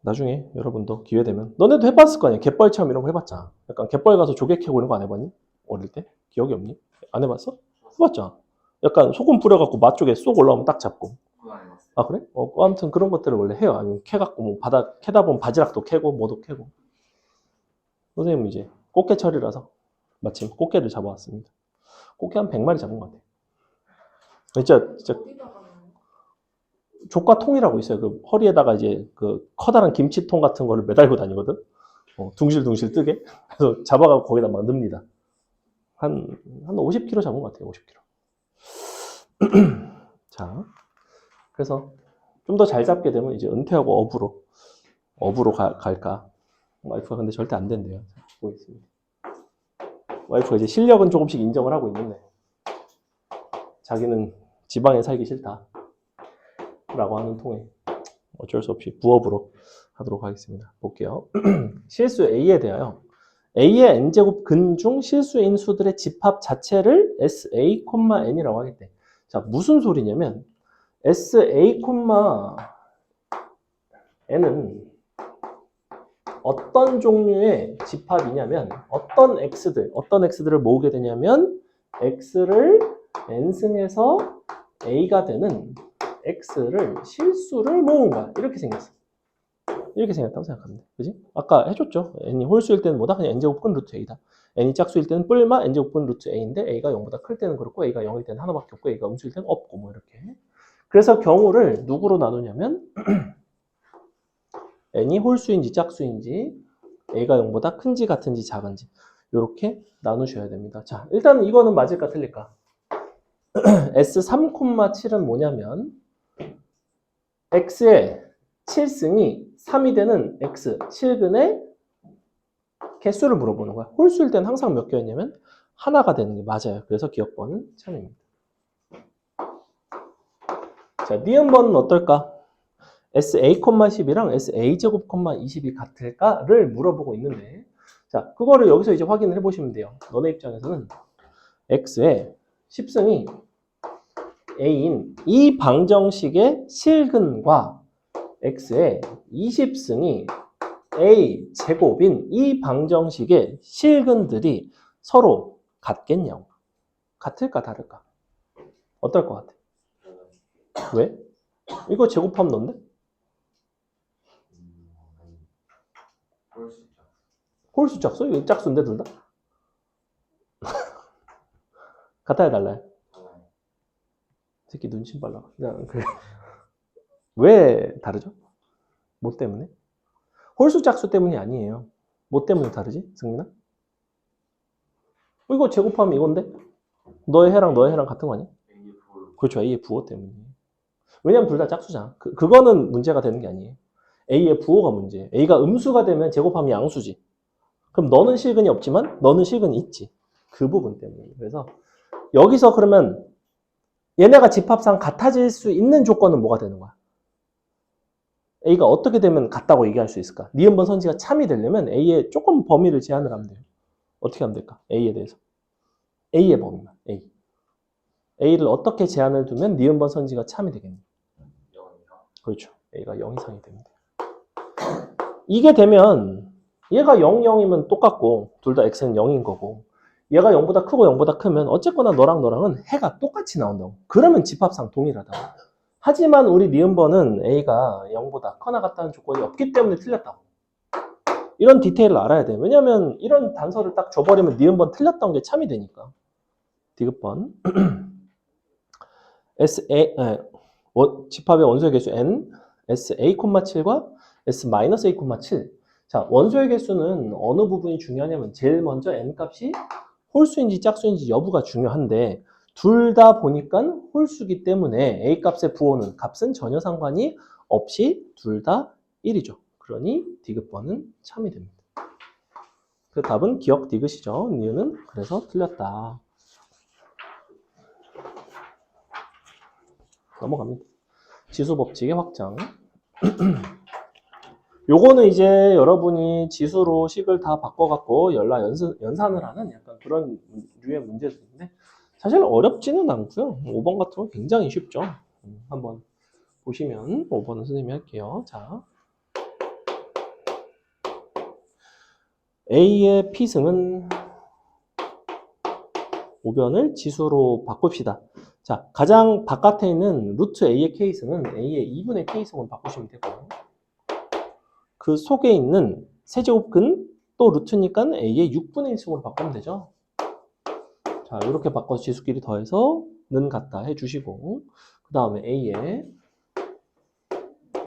나중에 여러분도 기회 되면. 너네도 해봤을 거 아니야. 갯벌 체험 이런 거 해봤잖아. 약간 갯벌 가서 조개 캐고 이런 거 안 해봤니? 어릴 때? 기억이 없니? 안 해봤어? 해봤잖아. 약간 소금 뿌려갖고 맛 쪽에 쏙 올라오면 딱 잡고. 그건 안 해봤어요. 아, 그래? 아무튼 그런 것들을 원래 해요. 아니면 캐갖고, 뭐, 바다, 캐다 보면 바지락도 캐고, 뭐도 캐고. 선생님은 이제 꽃게철이라서 마침 꽃게를 잡아왔습니다. 꽃게 한 100마리 잡은 것 같아요. 진짜, 조과통이라고 있어요. 그 허리에다가 이제 그 커다란 김치통 같은 거를 매달고 다니거든? 둥실둥실 뜨게. 그래서 잡아가고 거기다 막 넣습니다. 한 50kg 잡은 것 같아요. 50kg. 자. 그래서 좀 더 잘 잡게 되면 이제 은퇴하고 업으로 갈까. 와이프가 근데 절대 안 된대요. 자, 보겠습니다. 와이프가 이제 실력은 조금씩 인정을 하고 있는데 자기는 지방에 살기 싫다 라고 하는 통에 어쩔 수 없이 부업으로 하도록 하겠습니다. 볼게요. 실수 A에 대하여 A의 n제곱 근중 실수인 수들의 집합 자체를 SA, n이라고 하겠대. 자, 무슨 소리냐면 SA, n은 어떤 종류의 집합이냐면 어떤 x들을 모으게 되냐면 x를 n승에서 a가 되는 x를 실수를 모은 거야. 이렇게 생겼어. 이렇게 생겼다고 생각하면 돼. 그지? 아까 해줬죠. n이 홀수일 때는 뭐다? 그냥 n제곱근 루트 a다. n이 짝수일 때는 뿔마 n제곱근 루트 a인데 a가 0보다 클 때는 그렇고 a가 0일 때는 하나밖에 없고 a가 음수일 때는 없고 뭐 이렇게. 그래서 경우를 누구로 나누냐면 n이 홀수인지 짝수인지 a가 0보다 큰지 같은지 작은지 이렇게 나누셔야 됩니다. 자, 일단 이거는 맞을까 틀릴까? S3,7은 뭐냐면 x의 7승이 3이 되는 x 7근의 개수를 물어보는 거야. 홀수일 때는 항상 몇 개였냐면 하나가 되는 게 맞아요. 그래서 기억번은 참입니다. 자, 니은번은 어떨까? SA,10이랑 SA제곱, 20이 같을까를 물어보고 있는데, 자, 그거를 여기서 이제 확인을 해보시면 돼요. 너네 입장에서는 X의 10승이 A인 이 방정식의 실근과 X의 20승이 A 제곱인 이 방정식의 실근들이 서로 같겠냐고. 같을까, 다를까? 어떨 것 같아? 왜? 이거 제곱하면 넌데? 홀수 있죠. 홀수 짝수? 이거 짝수인데 둘 다? 같아야 달라요? 달라요. 새끼 눈치 빨라. 그냥 그래. 왜 다르죠? 뭐 때문에? 홀수 짝수 때문이 아니에요. 뭐 때문에 다르지? 승민아? 이거 제곱하면 이건데? 너의 해랑 너의 해랑 같은 거 아니야? A의 부호를 그렇죠. A의 부호 때문에. 왜냐면 둘 다 짝수잖아. 그거는 문제가 되는 게 아니에요. A의 부호가 문제예요. A가 음수가 되면 제곱하면 양수지. 그럼 너는 실근이 없지만 너는 실근이 있지. 그 부분 때문에. 그래서 여기서 그러면 얘네가 집합상 같아질 수 있는 조건은 뭐가 되는 거야? A가 어떻게 되면 같다고 얘기할 수 있을까? 니은번 선지가 참이 되려면 A의 조금 범위를 제한을 하면 돼요. 어떻게 하면 될까? A에 대해서. A의 범위만. A. A를 어떻게 제한을 두면 니은번 선지가 참이 되겠니? 0이요. 그렇죠. A가 0 이상이 됩니다. 이게 되면 얘가 0, 0이면 똑같고 둘 다 X는 0인 거고 얘가 0보다 크고 0보다 크면 어쨌거나 너랑 너랑은 해가 똑같이 나온다고. 그러면 집합상 동일하다고. 하지만 우리 니은번은 A가 0보다 커나 같다는 조건이 없기 때문에 틀렸다고. 이런 디테일을 알아야 돼. 왜냐면 이런 단서를 딱 줘버리면 니은번 틀렸던 게 참이 되니까. 디귿번 집합의 원소의 개수 n SA,7과 S-A,7. 자, 원소의 개수는 어느 부분이 중요하냐면 제일 먼저 n 값이 홀수인지 짝수인지 여부가 중요한데 둘 다 보니까 홀수기 때문에 A 값의 부호는 값은 전혀 상관이 없이 둘 다 1이죠. 그러니 디귿번은 참이 됩니다. 그 답은 기억 디귿이죠. 니은은 그래서 틀렸다. 넘어갑니다. 지수법칙의 확장. 요거는 이제 여러분이 지수로 식을 다 바꿔갖고 연산을 하는 약간 그런 류의 문제들인데 사실 어렵지는 않고요. 5번 같은 건 굉장히 쉽죠. 한번 보시면 5번은 선생님이 할게요. 자, A의 P승은 우변을 지수로 바꿉시다. 자, 가장 바깥에 있는 루트 A의 K승은 A의 2분의 K승으로 바꾸시면 되고 그 속에 있는 세제곱근 또 루트니까 A의 6분의 1승으로 바꾸면 되죠. 자, 이렇게 바꿔서 지수끼리 더해서 는 같다 해주시고 그 다음에 A의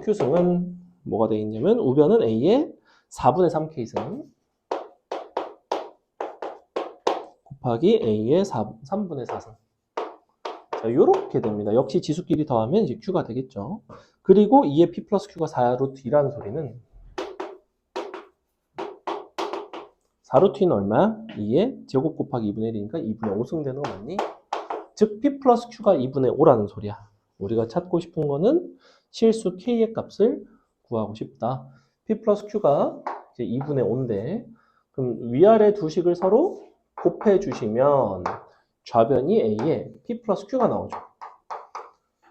Q승은 뭐가 되어 있냐면 우변은 A의 4분의 3K승 곱하기 A의 3분의 4승. 자, 이렇게 됩니다. 역시 지수끼리 더하면 이제 Q가 되겠죠. 그리고 2의 P 플러스 Q가 4 루트 2라는 소리는 4루트는 얼마야? 2의 제곱 곱하기 2분의 1이니까 2분의 5승 되는 거 맞니? 즉 P 플러스 Q가 2분의 5라는 소리야. 우리가 찾고 싶은 거는 실수 K의 값을 구하고 싶다. P 플러스 Q가 이제 2분의 5인데 그럼 위아래 두 식을 서로 곱해 주시면 좌변이 A에 P 플러스 Q가 나오죠.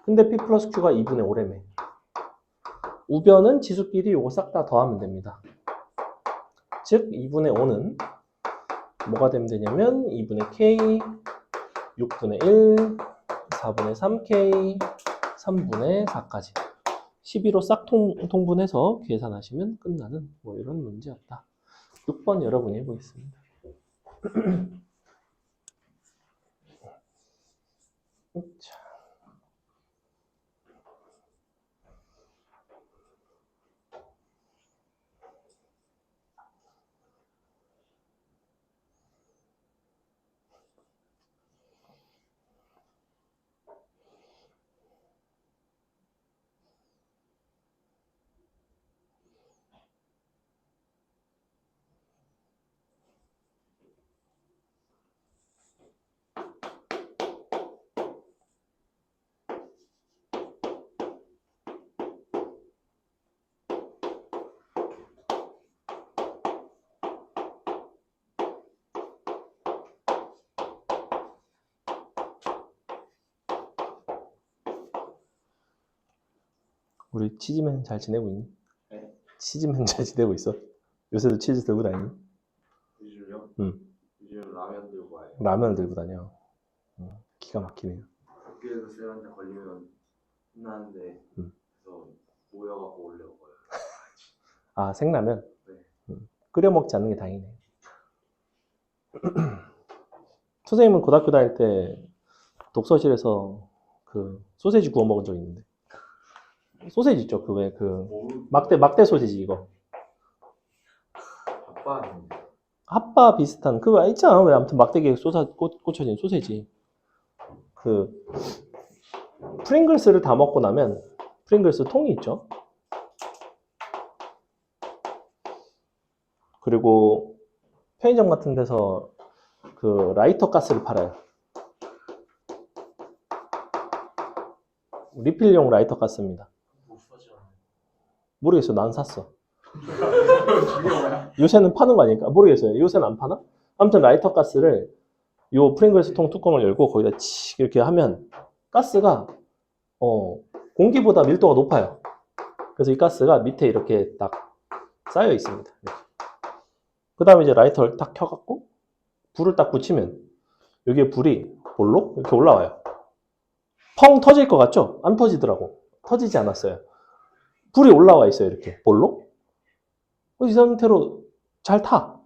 근데 P 플러스 Q가 2분의 5라며. 우변은 지수끼리 요거 싹 다 더하면 됩니다. 즉 2분의 5는 뭐가 되면 되냐면 2분의 K, 6분의 1, 4분의 3K, 3분의 4까지 12로 싹 통분해서 계산하시면 끝나는 뭐 이런 문제였다. 6번 여러분이 해보겠습니다. 자. 우리 치즈맨 잘 지내고 있니? 네? 치즈맨 잘 지내고 있어? 요새도 치즈 들고 다니니? 요즘요? 응. 요즘 라면 들고 와요. 라면을 들고 다녀. 기가 막히네요. 학교에서 쌤한테 걸리면 혼나는데 그래서 모여갖고 올려고요. 아, 생라면? 네. 끓여 먹지 않는 게 다행이네. 선생님은 고등학교 다닐 때 독서실에서 그 소세지 구워 먹은 적 있는데. 소세지 있죠? 그 왜 그 막대 소세지 이거. 아빠 아닌데. 핫바 비슷한 그거 있잖아. 왜 아무튼 막대기에 꽂혀진 소세지. 그 프링글스를 다 먹고 나면 프링글스 통이 있죠. 그리고 편의점 같은 데서 그 라이터 가스를 팔아요. 리필용 라이터 가스입니다. 모르겠어요. 난 샀어. 요새는 파는 거 아닐까? 모르겠어요. 요새는 안 파나? 아무튼 라이터 가스를 요 프링글스 통 뚜껑을 열고 거기다 치 이렇게 하면 가스가 공기보다 밀도가 높아요. 그래서 이 가스가 밑에 이렇게 딱 쌓여 있습니다. 그 다음에 이제 라이터를 딱 켜갖고 불을 딱 붙이면 여기에 불이 볼록 이렇게 올라와요. 펑 터질 것 같죠? 안 터지더라고. 터지지 않았어요. 불이 올라와 있어요. 이렇게 볼록. 이 상태로 잘 타.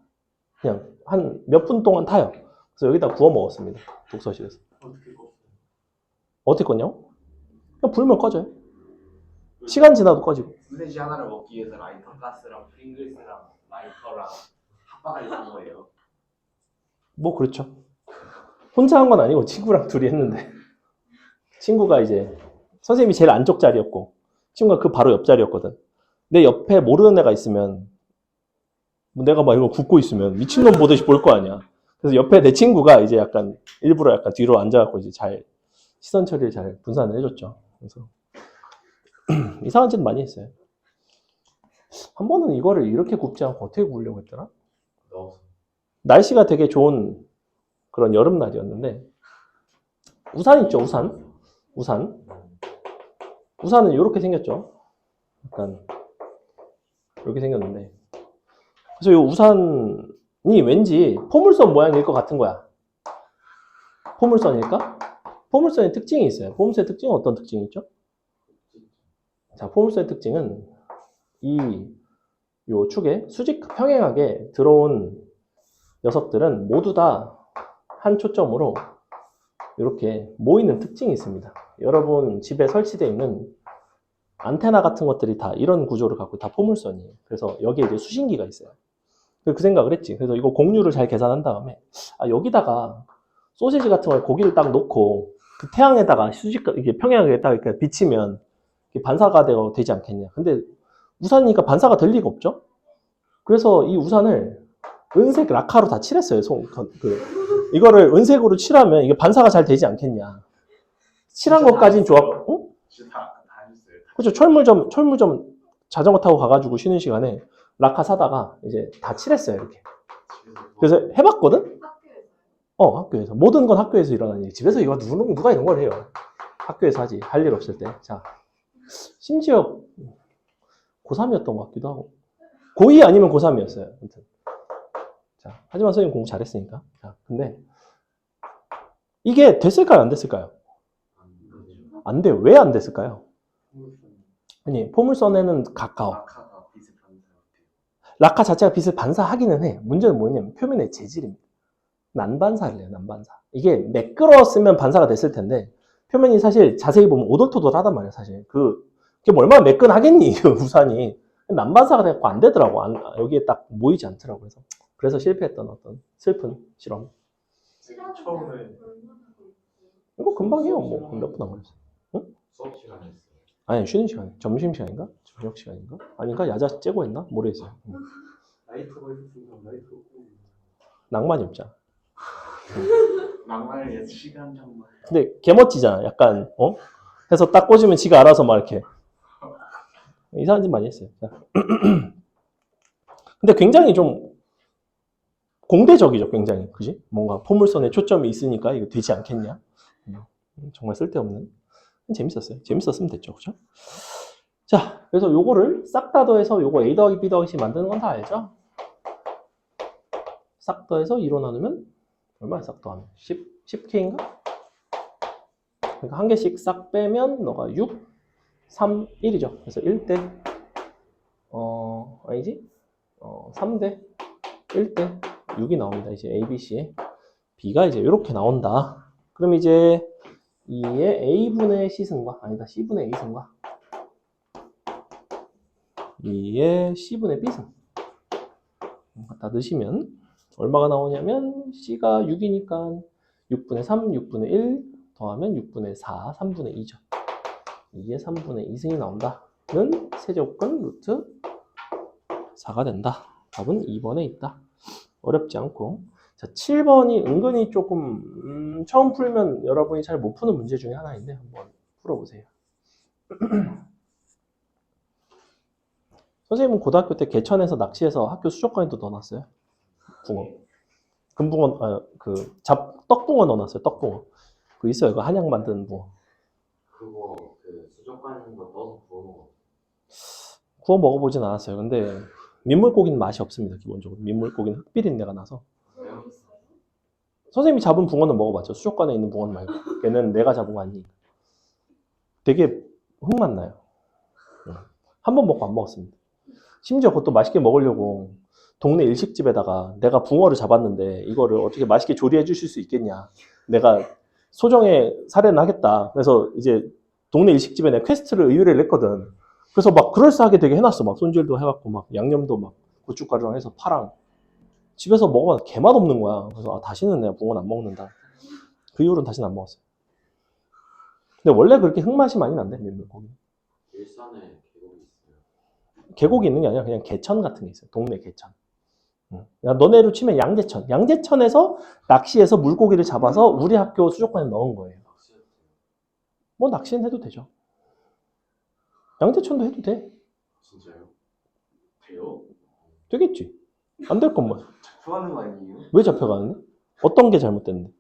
그냥 한 몇 분 동안 타요. 그래서 여기다 구워 먹었습니다. 독서실에서. 어떻게 껐냐고? 그냥 불면 꺼져요. 시간 지나도 꺼지고. 소세지 하나를 먹기 위해서 라이터 가스랑 프링글스랑 라이터랑 핫바가 있는 거예요. 뭐 그렇죠. 혼자 한 건 아니고 친구랑 둘이 했는데 친구가 이제 선생님이 제일 안쪽 자리였고 친구가 그 바로 옆 자리였거든. 내 옆에 모르는 애가 있으면 뭐 내가 막 이거 굽고 있으면 미친놈 보듯이 볼 거 아니야. 그래서 옆에 내 친구가 이제 약간 일부러 약간 뒤로 앉아갖고 이제 잘 시선 처리를 잘 분산을 해줬죠. 그래서 이상한 짓 많이 했어요. 한 번은 이거를 이렇게 굽지 않고 어떻게 구우려고 했더라? 날씨가 되게 좋은 그런 여름날이었는데 우산 있죠, 우산. 우산은 이렇게 생겼죠. 약간 이렇게 생겼는데 그래서 이 우산이 왠지 포물선 모양일 것 같은 거야. 포물선일까? 포물선의 특징이 있어요. 포물선의 특징은 어떤 특징이 있죠? 자, 포물선의 특징은 요 축에 수직 평행하게 들어온 녀석들은 모두 다 한 초점으로 이렇게 모이는 특징이 있습니다. 여러분 집에 설치되어 있는 안테나 같은 것들이 다 이런 구조를 갖고 다 포물선이에요. 그래서 여기에 이제 수신기가 있어요. 그 생각을 했지. 그래서 이거 공률을 잘 계산한 다음에 여기다가 소시지 같은 걸 고기를 딱 놓고 그 태양에다가 수직 이게 평행하게 딱 이렇게 비치면 반사가 되지 않겠냐. 근데 우산이니까 반사가 될 리가 없죠. 그래서 이 우산을 은색 라카로 다 칠했어요. 이거를 은색으로 칠하면 이게 반사가 잘 되지 않겠냐. 칠한 것까진 좋아. 어? 진짜 다 했어요. 그렇죠. 철물점 자전거 타고 가가지고 쉬는 시간에 라카 사다가 이제 다 칠했어요. 이렇게. 그래서 해봤거든? 학교에서. 모든 건 학교에서 일어나는 일. 집에서 이거 누가 이런 걸 해요. 학교에서 하지. 할 일 없을 때. 자. 심지어 고3이었던 것 같기도 하고. 고2 아니면 고3이었어요. 아무튼. 자. 하지만 선생님 공부 잘했으니까. 자. 근데 이게 됐을까요? 안 됐을까요? 안 돼요. 왜 안 됐을까요? 아니, 포물선에는 가까워. 라카가 빛을 반사해요. 라카 자체가 빛을 반사하기는 해. 문제는 뭐냐면 표면의 재질입니다. 난반사를 해요, 난반사. 이게 매끄러웠으면 반사가 됐을 텐데 표면이 사실 자세히 보면 오돌토돌하단 말이야, 사실. 그게 뭐 얼마나 매끈하겠니, 그 우산이. 난반사가 돼갖고 안 되더라고. 여기에 딱 모이지 않더라고. 그래서 실패했던 어떤 슬픈 실험. 처음에 이거 금방 해요. 뭐 몇 분 안 걸렸어. 응? 수업 시간에 했어요. 아니, 쉬는 시간. 점심 시간인가? 저녁 시간인가? 아닌가? 야자 째고 했나? 모르겠어요. 라이터가 있었으니까 라이터. 낭만이 없잖아. 낭만을 위해서 시간 정말. 근데 개 멋지잖아. 약간 해서 딱 꽂으면 지가 알아서 막 이렇게 이상한 짓 많이 했어요. 근데 굉장히 좀 공대적이죠. 굉장히. 그지? 뭔가 포물선에 초점이 있으니까 이거 되지 않겠냐? 정말 쓸데없는. 재밌었어요. 재밌었으면 됐죠. 그죠? 자, 그래서 요거를 싹 다 더해서 요거 A 더하기 B 더하기 C 만드는 건 다 알죠? 싹 더해서 2로 나누면 얼마야 싹 더하면? 10K인가? 그러니까 한 개씩 싹 빼면 너가 6, 3, 1이죠. 그래서 1대 아니지? 3대 1대 6이 나옵니다. 이제 A, B, C에 B가 이제 이렇게 나온다. 그럼 이제 2의 A분의 C승과 아니다 C분의 A승과 2의 C분의 B승 갖다 넣으시면 얼마가 나오냐면 C가 6이니까 6분의 3, 6분의 1 더하면 6분의 4, 3분의 2죠. 2의 3분의 2승이 나온다는 세제곱근 루트 4가 된다. 답은 2번에 있다. 어렵지 않고. 자, 7번이 은근히 조금 처음 풀면 여러분이 잘 못 푸는 문제 중에 하나인데 한번 풀어보세요. 선생님은 고등학교 때 개천에서 낚시해서 학교 수족관에도 넣어놨어요. 붕어. 금붕어, 떡붕어 넣어놨어요. 떡붕어. 그거 있어요. 그 한약 만드는 붕어. 그거 수족관에 있는 거 넣어서 구워 먹어. 구워 먹어보진 않았어요. 근데 민물고기는 맛이 없습니다. 기본적으로. 민물고기는 흙비린내가 나서. 선생님이 잡은 붕어는 먹어봤죠. 수족관에 있는 붕어는 말고. 걔는 내가 잡은 거 아니니까. 되게 흙맛 나요. 한 번 먹고 안 먹었습니다. 심지어 그것도 맛있게 먹으려고 동네 일식집에다가 내가 붕어를 잡았는데 이거를 어떻게 맛있게 조리해 주실 수 있겠냐. 내가 소정의 사례는 하겠다. 그래서 이제 동네 일식집에 내가 퀘스트를 의뢰를 했거든. 그래서 막 그럴싸하게 되게 해놨어. 막 손질도 해갖고 막 양념도 막 고춧가루랑 해서 파랑. 집에서 먹어봐도 개맛 없는 거야. 그래서 다시는 내가 붕어는 안 먹는다. 그 이후로는 다시는 안 먹었어요. 근데 원래 그렇게 흙맛이 많이 난대, 민물고기. 일산에 계곡이 있어요. 계곡이 있는 게 아니라 그냥 개천 같은 게 있어요. 동네 개천. 야, 너네로 치면 양재천. 양재천에서 낚시해서 물고기를 잡아서 우리 학교 수족관에 넣은 거예요. 뭐 낚시는 해도 되죠. 양재천도 해도 돼. 진짜요? 돼요? 되겠지. 안 될 건 뭐야. 좋아하는 거 아니에요? 왜 잡혀가는데? 어떤 게 잘못됐는데?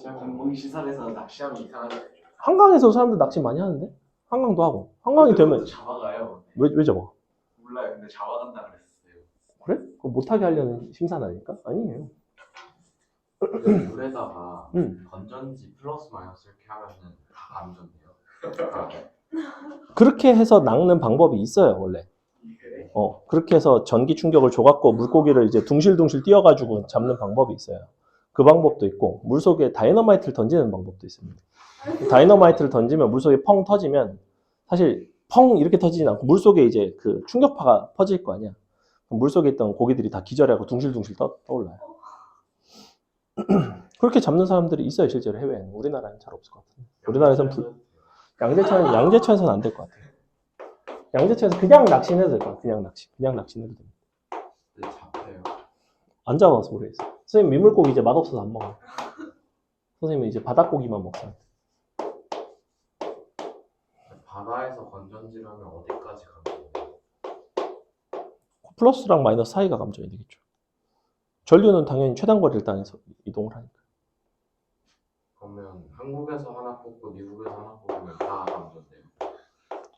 공공시설에서 낚시하면 이상하죠. 한강에서 사람들 낚시 많이 하는데? 한강도 하고. 한강이 되면 잡아가요. 왜 잡아? 몰라요. 근데 잡아간다 그랬어요. 그래? 그거 못하게 하려는 심산 아닐까? 아니에요. 물에다가 건전지 플러스 마이너스 이렇게 하면은 다 감전돼요. 그렇게 해서 낚는 방법이 있어요, 원래. 그래? 그렇게 해서 전기 충격을 줘갖고 물고기를 이제 둥실둥실 띄워가지고 잡는 방법이 있어요. 그 방법도 있고, 물속에 다이너마이트를 던지는 방법도 있습니다. 다이너마이트를 던지면 물속에 펑 터지면, 사실 펑 이렇게 터지진 않고, 물속에 이제 그 충격파가 퍼질 거 아니야. 물속에 있던 고기들이 다 기절하고 둥실둥실 떠올라요. 그렇게 잡는 사람들이 있어요, 실제로 해외에는. 우리나라는 잘 없을 것 같은데. 우리나라에서는 양재천에서는 안 될 것 같아요. 양재천에서 그냥 낚시는 해도 될 것 같아요. 그냥 낚시는 해도 됩니다. 근데 잡혀요. 안 잡아서 모르겠어요. 선생님 민물고기 이제 맛없어서 안 먹어요. 선생님은 이제 바닷고기만 먹어요. 바다에서 건전지라면 어디까지 가는 거예요? 플러스랑 마이너스 사이가 감전이 되겠죠. 전류는 당연히 최단거리를 땅에서 이동을 하니까. 그러면 한국에서 하나 뽑고 미국에서 하나 뽑으면 다 감전돼요.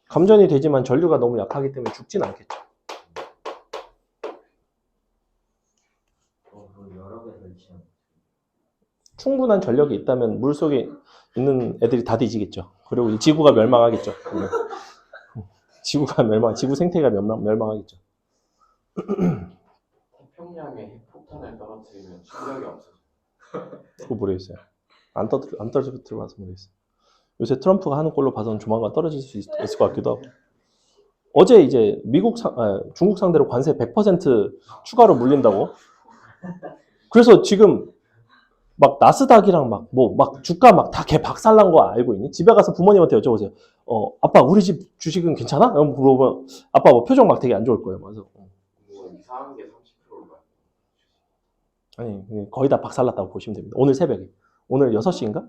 감전이 되지만 전류가 너무 약하기 때문에 죽진 않겠죠. 여러 개 설치하면 충분한 전력이 있다면 물속에 있는 애들이 다 뒤지겠죠. 그리고 이 지구가 멸망하겠죠. 지구 생태계가 멸망하겠죠. 태평양에 핵폭탄을 떨어뜨리면 충격이 없어요. 그거 모르겠어요. 안 떨어져서 모르겠어요. 요새 트럼프가 하는 걸로 봐서는 조만간 떨어질 수 있을 것 같기도 하고. 어제 이제 중국 상대로 관세 100% 추가로 물린다고. 그래서 지금 막 나스닥이랑 막 주가 막 다 개 박살난 거 알고 있니? 집에 가서 부모님한테 여쭤보세요. 아빠 우리 집 주식은 괜찮아? 이러면 물어보면 아빠 뭐 표정 막 되게 안 좋을 거예요. 그래서 뭐 이상한 게 30%를 봐요. 아니 거의 다 박살났다고 보시면 됩니다. 오늘 새벽에. 오늘 6시인가?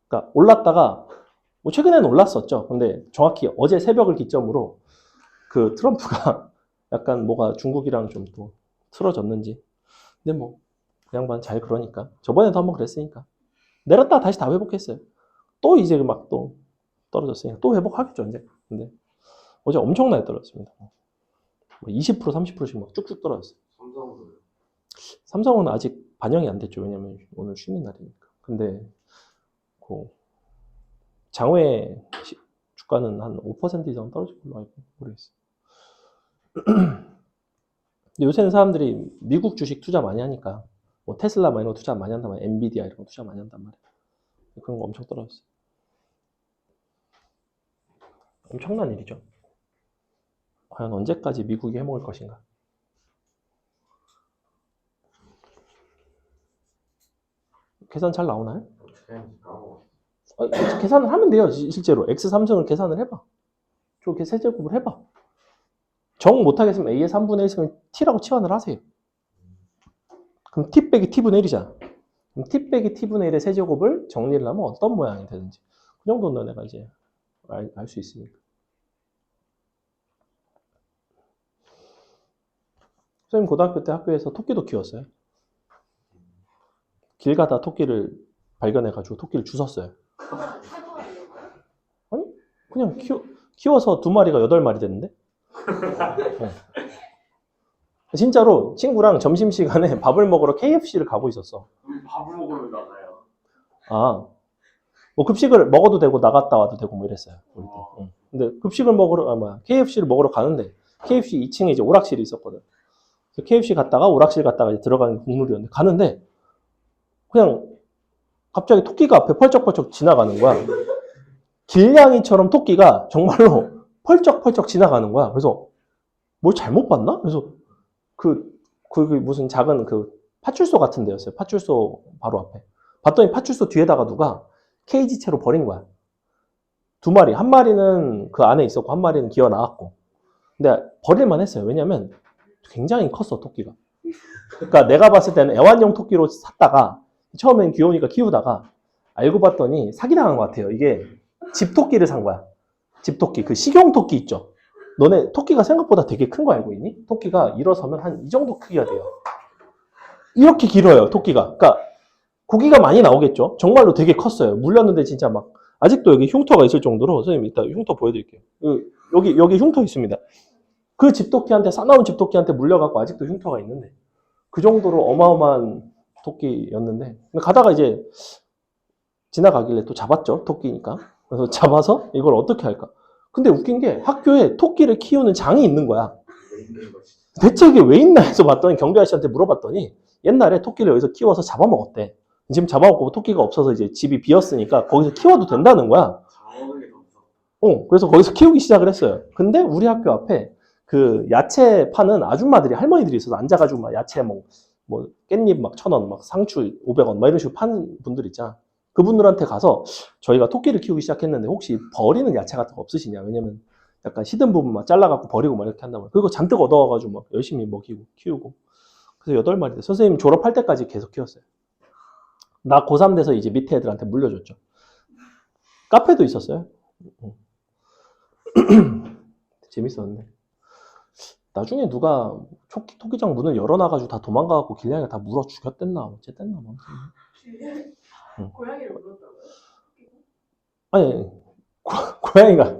그러니까 올랐다가 뭐 최근에는 올랐었죠. 근데 정확히 어제 새벽을 기점으로 그 트럼프가 약간 뭐가 중국이랑 좀 또 틀어졌는지. 근데 뭐 그 양반 잘 그러니까. 저번에도 한번 그랬으니까. 내렸다 다시 다 회복했어요. 또 이제 막 또 떨어졌으니까 또 회복하겠죠, 이제. 근데 어제 엄청나게 떨어졌습니다. 20% 30%씩 막 쭉쭉 떨어졌어요. 삼성으로요. 삼성은 아직 반영이 안 됐죠. 왜냐면 오늘 쉬는 날이니까. 근데 그 장외 주가는 한 5% 이상 떨어질 걸로 알고 모르겠어요. 근데 요새는 사람들이 미국 주식 투자 많이 하니까 뭐 테슬라 뭐 이런 거 투자 많이 한단 말이야. 엔비디아 이런 거 투자 많이 한단 말이야. 그런 거 엄청 떨어졌어요. 엄청난 일이죠. 과연 언제까지 미국이 해먹을 것인가? 계산 잘 나오나요? 어떻게 하는지 까먹었어요. 계산을 하면 돼요. 실제로 X3승을 계산을 해봐. 저렇게 세제곱을 해봐. 정 못하겠으면 A의 3분의 1승을 T라고 치환을 하세요. 그럼 T 빼기 T분의 1이잖아. 그럼 T 빼기 T분의 1의 세제곱을 정리를 하면 어떤 모양이 되는지. 그 정도는 내가 이제 알 수 있으니까. 선생님 고등학교 때 학교에서 토끼도 키웠어요. 길 가다 토끼를 발견해가지고 토끼를 주웠어요. 아니 그냥 키워서 2마리가 8마리 됐는데. 진짜로 친구랑 점심시간에 밥을 먹으러 KFC를 가고 있었어. 밥을 먹으러 나가요. 뭐 급식을 먹어도 되고 나갔다 와도 되고 뭐 이랬어요. 근데 급식을 KFC를 먹으러 가는데 KFC 2층에 이제 오락실이 있었거든. 그래서 KFC 갔다가 오락실 갔다가 이제 들어가는 국룰이었는데 가는데 그냥 갑자기 토끼가 앞에 펄쩍펄쩍 지나가는 거야. 길냥이처럼 토끼가 정말로 펄쩍펄쩍 지나가는 거야. 그래서 뭘 잘못 봤나? 그래서 무슨 작은 파출소 같은 데였어요. 파출소 바로 앞에. 봤더니 파출소 뒤에다가 누가 케이지채로 버린 거야. 2마리. 한 마리는 그 안에 있었고 한 마리는 기어 나왔고. 근데 버릴만 했어요. 왜냐면 굉장히 컸어, 토끼가. 그러니까 내가 봤을 때는 애완용 토끼로 샀다가 처음엔 귀여우니까 키우다가 알고 봤더니 사기당한 것 같아요. 이게 집토끼를 산 거야. 집토끼. 그 식용토끼 있죠. 너네 토끼가 생각보다 되게 큰 거 알고 있니? 토끼가 일어서면 한 이 정도 크기가 돼요. 이렇게 길어요, 토끼가. 그러니까 고기가 많이 나오겠죠. 정말로 되게 컸어요. 물렸는데 진짜 막 아직도 여기 흉터가 있을 정도로 선생님 이따 흉터 보여드릴게요. 여기 흉터 있습니다. 그 집토끼한테 싸나운 집토끼한테 물려갖고 아직도 흉터가 있는데 그 정도로 어마어마한 토끼였는데 가다가 이제 지나가길래 또 잡았죠. 토끼니까. 그래서 잡아서 이걸 어떻게 할까? 근데 웃긴 게 학교에 토끼를 키우는 장이 있는 거야. 대체 이게 왜 있나 해서 봤더니 경비 아저씨한테 물어봤더니 옛날에 토끼를 여기서 키워서 잡아먹었대. 지금 잡아먹고 토끼가 없어서 이제 집이 비었으니까 거기서 키워도 된다는 거야. 그래서 거기서 키우기 시작을 했어요. 근데 우리 학교 앞에 그 야채 파는 아줌마들이 할머니들이 있어서 앉아가지고 막 야채 뭐 깻잎 막 1,000원, 막 상추 500원 막 이런 식으로 파는 분들 있잖아. 그분들한테 가서 저희가 토끼를 키우기 시작했는데 혹시 버리는 야채 같은 거 없으시냐? 왜냐면 약간 시든 부분 막 잘라갖고 버리고 막 이렇게 한단 말이야. 그리고 잔뜩 얻어와가지고 막 열심히 먹이고 키우고. 그래서 8마리 돼. 선생님 졸업할 때까지 계속 키웠어요. 나 고3 돼서 이제 밑에 애들한테 물려줬죠. 카페도 있었어요. 재밌었는데. 나중에 누가 토끼장 문을 열어놔가지고 다 도망가갖고 길냥이가 다 물어 죽였댔나 어쨌댔나 뭐. 고양이를 물었다고요? 아니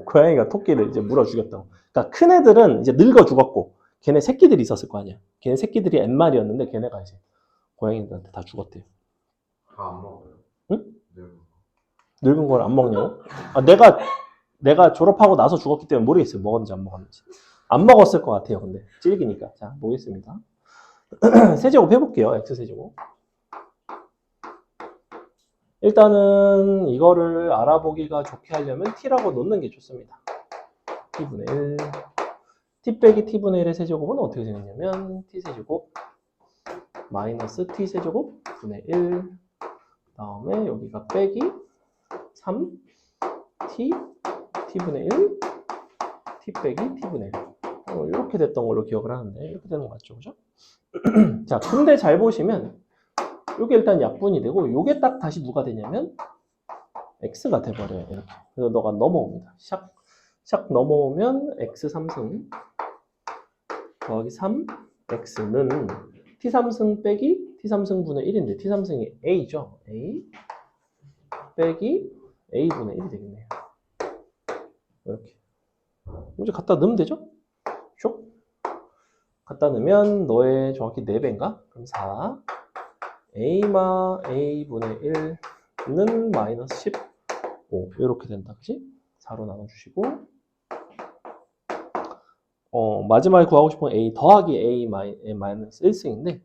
고양이가 토끼를 이제 물어 죽였다고. 그러니까 큰 애들은 이제 늙어 죽었고 걔네 새끼들이 있었을 거 아니야. 걔네 새끼들이 N마리였는데 걔네가 이제 고양이들한테 다 죽었대요. 다 안 먹어요. 응? 늙은 거. 늙은 걸 안 먹냐고? 아, 내가 졸업하고 나서 죽었기 때문에 모르겠어요. 먹었는지 안 먹었는지. 안 먹었을 것 같아요. 근데 질기니까. 자, 보겠습니다. 세제곱 해볼게요. X세제곱. 일단은 이거를 알아보기가 좋게 하려면 T라고 놓는 게 좋습니다. T분의 1. T 빼기 T분의 1의 세제곱은 어떻게 생겼냐면 T세제곱 마이너스 T세제곱 분의 1. 다음에 여기가 빼기 3 T분의 1 T 빼기 T분의 1. 이렇게 됐던 걸로 기억을 하는데 이렇게 되는 거 맞죠? 그죠? 자, 근데 잘 보시면 이게 일단 약분이 되고 이게 딱 다시 누가 되냐면 x가 돼버려요. 이렇게. 그래서 너가 넘어옵니다. 샥 넘어오면 x 3승 더하기 3 x는 t 3승 빼기 t 3승분의 1인데 t 3승이 a죠. a 빼기 a분의 1이 되겠네요. 이렇게. 이제 갖다 넣으면 되죠? 쇽. 갖다 넣으면 너의 정확히 4배인가? 그럼 4 a분의 1는 마이너스 15 이렇게 된다. 그치? 4로 나눠주시고 마지막에 구하고 싶은 건 a 더하기 a 마이너스 1승인데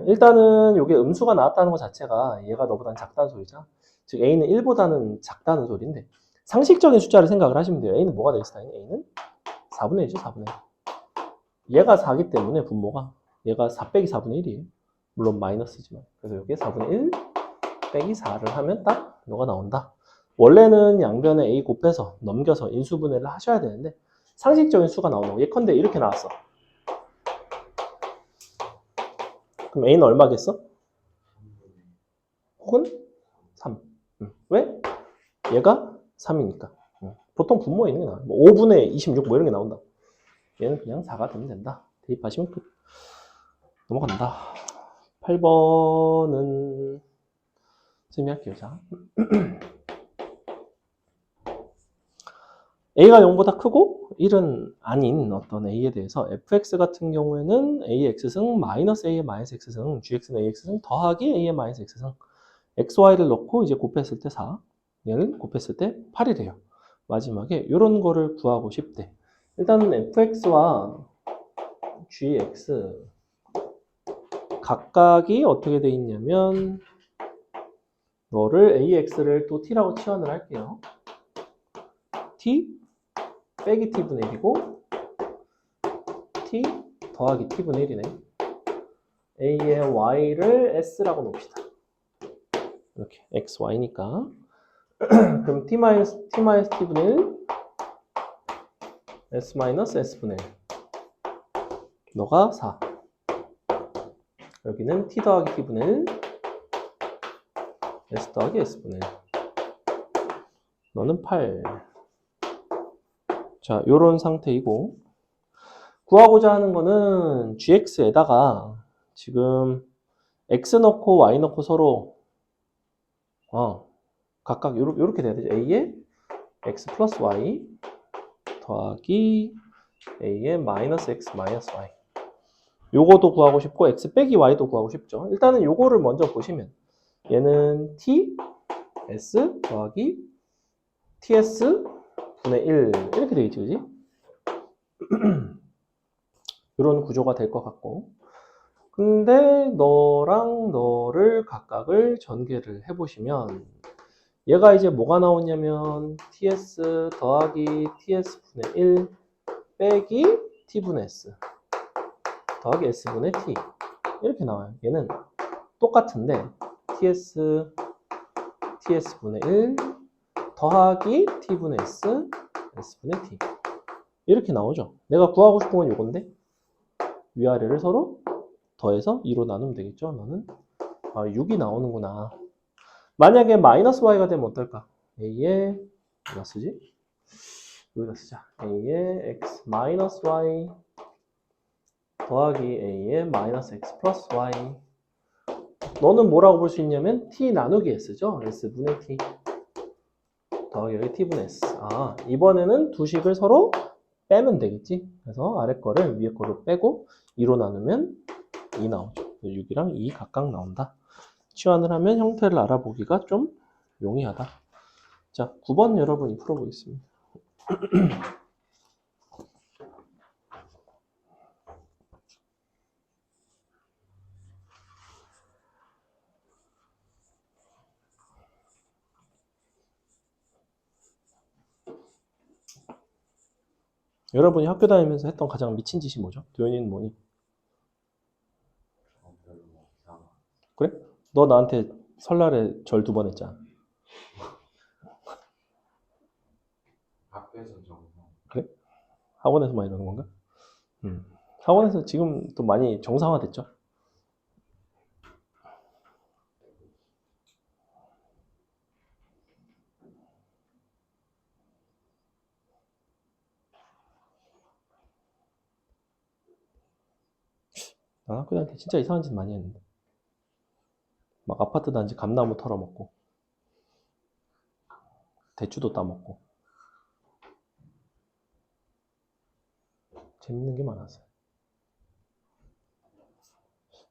일단은 이게 음수가 나왔다는 것 자체가 얘가 너보다는 작다는 소리죠. 즉 a는 1보다는 작다는 소리인데 상식적인 숫자를 생각을 하시면 돼요. a는 뭐가 되겠어요? a는 4분의 1이죠. 4분의 1. 얘가 4기 때문에 분모가 얘가 4 빼기 4분의 1이에요. 물론 마이너스지만. 그래서 여기에 4분의 1 빼기 4를 하면 딱 너가 나온다. 원래는 양변에 a 곱해서 넘겨서 인수분해를 하셔야 되는데 상식적인 수가 나오는 거. 예컨대 이렇게 나왔어. 그럼 a는 얼마겠어? 혹은 3. 왜? 얘가 3이니까. 보통 분모에 있는 게 나와요. 뭐 5분의 26 뭐 이런 게 나온다. 얘는 그냥 4가 되면 된다. 대입하시면 끝. 넘어간다. 8번은 선생님이 할게요. 자. a가 0보다 크고 1은 아닌 어떤 a에 대해서 fx 같은 경우에는 ax승 마이너스 a의 마이너스 x승 gx는 ax승 더하기 a의 마이너스 x승 xy를 넣고 이제 곱했을 때 4 얘는 곱했을 때 8이래요. 마지막에 이런 거를 구하고 싶대. 일단은 fx와 gx 각각이 어떻게 돼 있냐면 너를 ax를 또 t라고 치환을 할게요. t 빼기 t분의 1이고 t 더하기 t분의 1이네. a의 y를 s라고 놓읍시다. 이렇게 x, y니까 그럼 t-t분의 1 s-s분의 1 너가 4 여기는 t 더하기 t분의 1 s 더하기 s분의 1 너는 8 자, 요런 상태이고 구하고자 하는 거는 gx에다가 지금 x 넣고 y 넣고 서로 각각 요렇게 돼야 되죠. a의 x 플러스 y 더하기 a의 마이너스 x 마이너스 y 요거도 구하고 싶고 x 빼기 y도 구하고 싶죠. 일단은 요거를 먼저 보시면 얘는 t s 더하기 ts 분의 1 이렇게 되겠지, 그지? 이런 구조가 될 것 같고 근데 너랑 너를 각각을 전개를 해보시면 얘가 이제 뭐가 나오냐면 ts 더하기 ts 분의 1 빼기 t분의 s 더하기 s분의 t 이렇게 나와요. 얘는 똑같은데 ts 분의 1 더하기 t분의 s s분의 t 이렇게 나오죠. 내가 구하고 싶은 건 이건데 위아래를 서로 더해서 2로 나누면 되겠죠. 너는 6이 나오는구나. 만약에 마이너스 y가 되면 어떨까? a에 뭐가 쓰지? 여기다 쓰자. a에 x 마이너스 y 더하기 a에 마이너스 x 플러스 y. 너는 뭐라고 볼 수 있냐면 t 나누기 s죠. s분의 t 더하기 여기 t분의 s. 이번에는 두 식을 서로 빼면 되겠지. 그래서 아래 거를 위에 거로 빼고 2로 나누면 2 나오죠. 6이랑 2 각각 나온다. 치환을 하면 형태를 알아보기가 좀 용이하다. 자, 9번 여러분이 풀어보겠습니다. 여러분이 학교 다니면서 했던 가장 미친 짓이 뭐죠? 도현이는 뭐니? 별로 뭐 이상한. 그래? 너 나한테 설날에 절 2번 했잖아. 학교에서 정상. 학원에서만 이러는 건가? 학원에서 지금 또 많이 정상화됐죠? 난 학교 다닐 때 진짜 이상한 짓 많이 했는데. 막 아파트 단지 감나무 털어먹고, 대추도 따먹고. 재밌는 게 많았어요.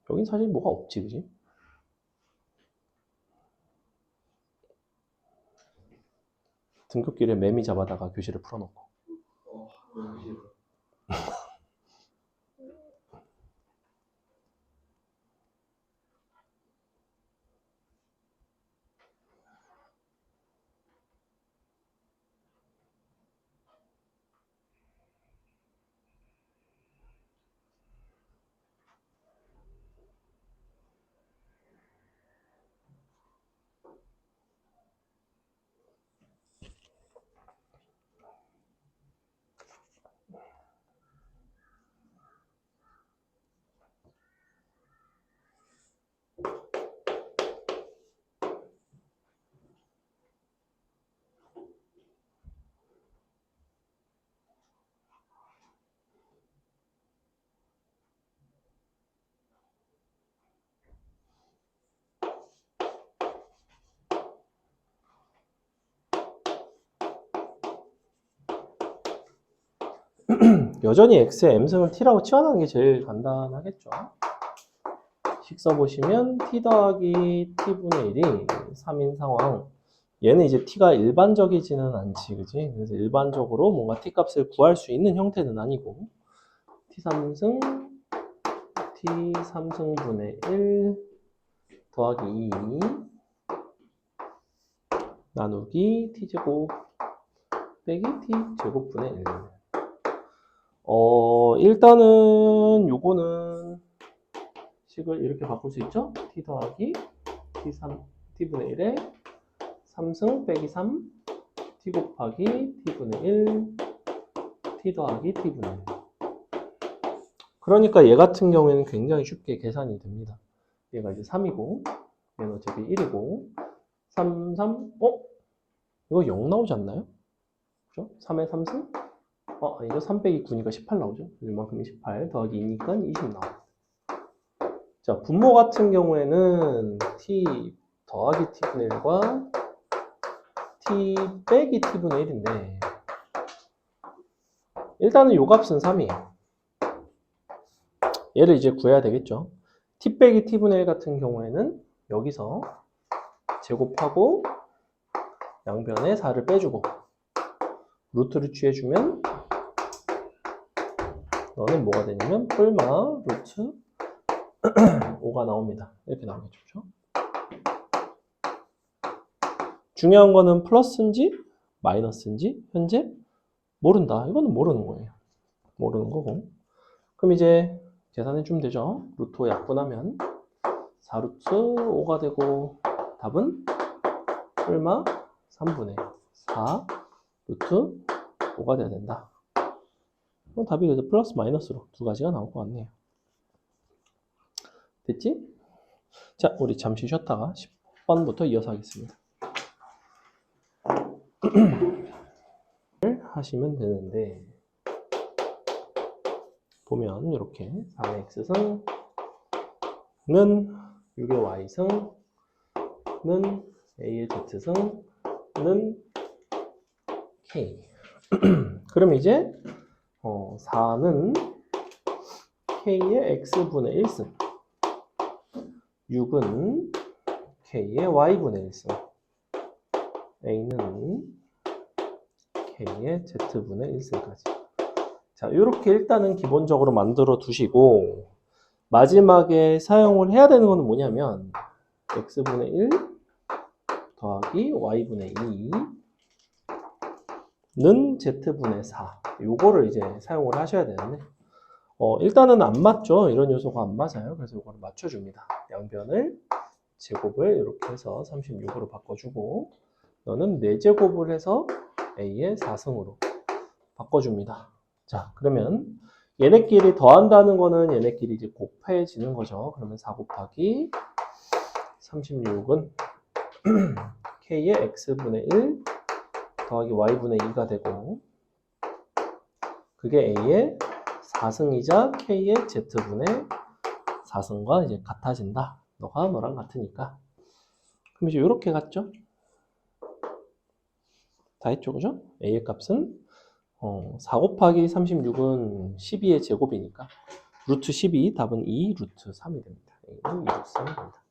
여긴 사실 뭐가 없지, 그지? 등굣길에 매미 잡아다가 교실을 풀어놓고. 너무 싫어. 여전히 x의 m승을 t라고 치환하는 게 제일 간단하겠죠. 식 써보시면 t 더하기 t분의 1이 3인 상황. 얘는 이제 t가 일반적이지는 않지, 그지? 그래서 일반적으로 뭔가 t 값을 구할 수 있는 형태는 아니고 t3승 t3승분의 1 더하기 2 나누기 t제곱 빼기 t제곱분의 1. 일단은 요거는 식을 이렇게 바꿀 수 있죠? t 더하기 t분의 1에 3승 빼기 3 t 곱하기 t분의 1 t 더하기 t분의 1. 그러니까 얘 같은 경우에는 굉장히 쉽게 계산이 됩니다. 얘가 이제 3이고 얘는 어차피 1이고 3, 이거 0 나오지 않나요? 그죠? 3에 3승? 아니죠. 3 빼기 9니까 18 나오죠. 이만큼이 18 더하기 2니까 20 나와요. 자, 분모 같은 경우에는 t 더하기 t분의 1과 t 빼기 t분의 1인데 일단은 요 값은 3이에요. 얘를 이제 구해야 되겠죠. t 빼기 t분의 1 같은 경우에는 여기서 제곱하고 양변에 4를 빼주고 루트를 취해주면 너는 뭐가 되냐면 뿔마 루트 5가 나옵니다. 이렇게 나오겠죠. 그렇죠? 중요한 거는 플러스인지 마이너스인지 현재 모른다. 이거는 모르는 거예요. 모르는 거고. 그럼 이제 계산해 주면 되죠. 루트 5 약분하면 4루트 5가 되고 답은 뿔마 3분의 4 루트 5가 돼야 된다. 그럼 답이 그래서 플러스 마이너스로 두 가지가 나올 것 같네요. 됐지? 자, 우리 잠시 쉬었다가 10번부터 이어서 하겠습니다. 하시면 되는데 보면 이렇게 4의 x승 는 6의 y승 는 a의 z승 는 k. 그럼 이제 4는 k의 x분의 1승, 6은 k의 y분의 1승, a는 k의 z분의 1승까지. 자, 이렇게 일단은 기본적으로 만들어 두시고 마지막에 사용을 해야 되는 거는 뭐냐면 x분의 1 더하기 y분의 2는 z분의 4. 요거를 이제 사용을 하셔야 되는데 일단은 안 맞죠. 이런 요소가 안 맞아요. 그래서 이거를 맞춰줍니다. 양변을 제곱을 이렇게 해서 36으로 바꿔주고 너는 4제곱을 해서 a의 4승으로 바꿔줍니다. 자, 그러면 얘네끼리 더한다는 거는 얘네끼리 이제 곱해지는 거죠. 그러면 4 곱하기 36은 k의 x분의 1 더하기 y분의 2가 되고 그게 a의 4승이자 k의 z분의 4승과 이제 같아진다. 너가 너랑 같으니까. 그럼 이제 이렇게 갔죠? 다 했죠, 그죠? a의 값은 4 곱하기 36은 12의 제곱이니까 루트 12, 답은 2 루트 3이 됩니다. a는 2 루트 3이 됩니다.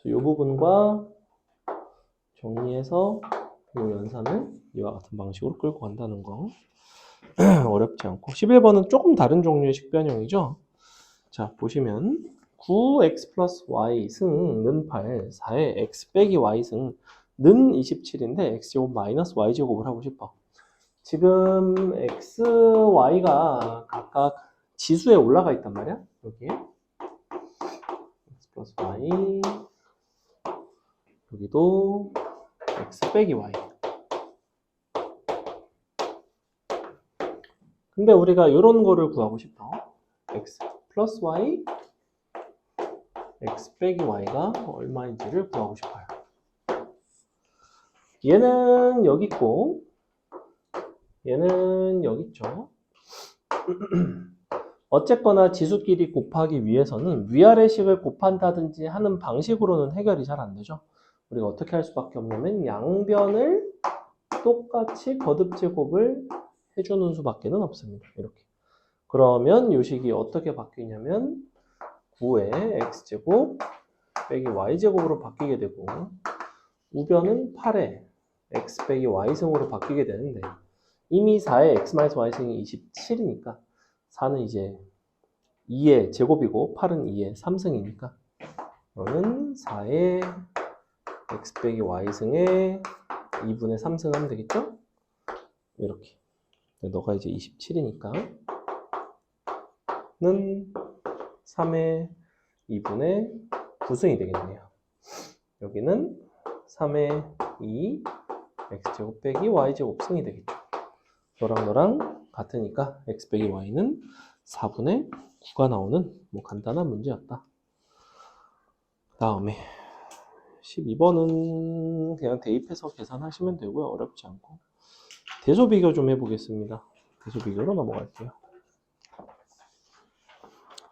이 부분과 정리해서 이 연산을 이와 같은 방식으로 끌고 간다는 거 어렵지 않고 11번은 조금 다른 종류의 식변형이죠. 자, 보시면 9x 플러스 y 승는 8, 4의 x 빼기 y 승는 27인데 x제곱 마이너스 y제곱을 하고 싶어. 지금 x, y가 각각 지수에 올라가 있단 말이야. 여기에 x 플러스 y 여기도 x 빼기 y. 근데 우리가 이런 거를 구하고 싶어. x 플러스 y, x 빼기 y가 얼마인지를 구하고 싶어요. 얘는 여기 있고 얘는 여기 있죠. 어쨌거나 지수끼리 곱하기 위해서는 위아래식을 곱한다든지 하는 방식으로는 해결이 잘 안 되죠. 우리가 어떻게 할 수밖에 없냐면 양변을 똑같이 거듭제곱을 해주는 수밖에는 없습니다. 이렇게. 그러면 이 식이 어떻게 바뀌냐면 9의 x제곱 빼기 y제곱으로 바뀌게 되고 우변은 8의 x 빼기 y승으로 바뀌게 되는데 이미 4의 x-y승이 27이니까 4는 이제 2의 제곱이고 8은 2의 3승이니까 너는 4의 x 빼기 y승에 2분의 3승 하면 되겠죠? 이렇게. 너가 이제 27이니까 는 3의 2분의 9승이 되겠네요. 여기는 3의 2 x제곱 빼기 y제곱 승이 되겠죠. 너랑 같으니까 x 빼기 y는 4분의 9가 나오는 뭐 간단한 문제였다. 그 다음에 12번은 그냥 대입해서 계산하시면 되고요. 어렵지 않고. 대소 비교 좀 해보겠습니다. 대소 비교로 넘어갈게요.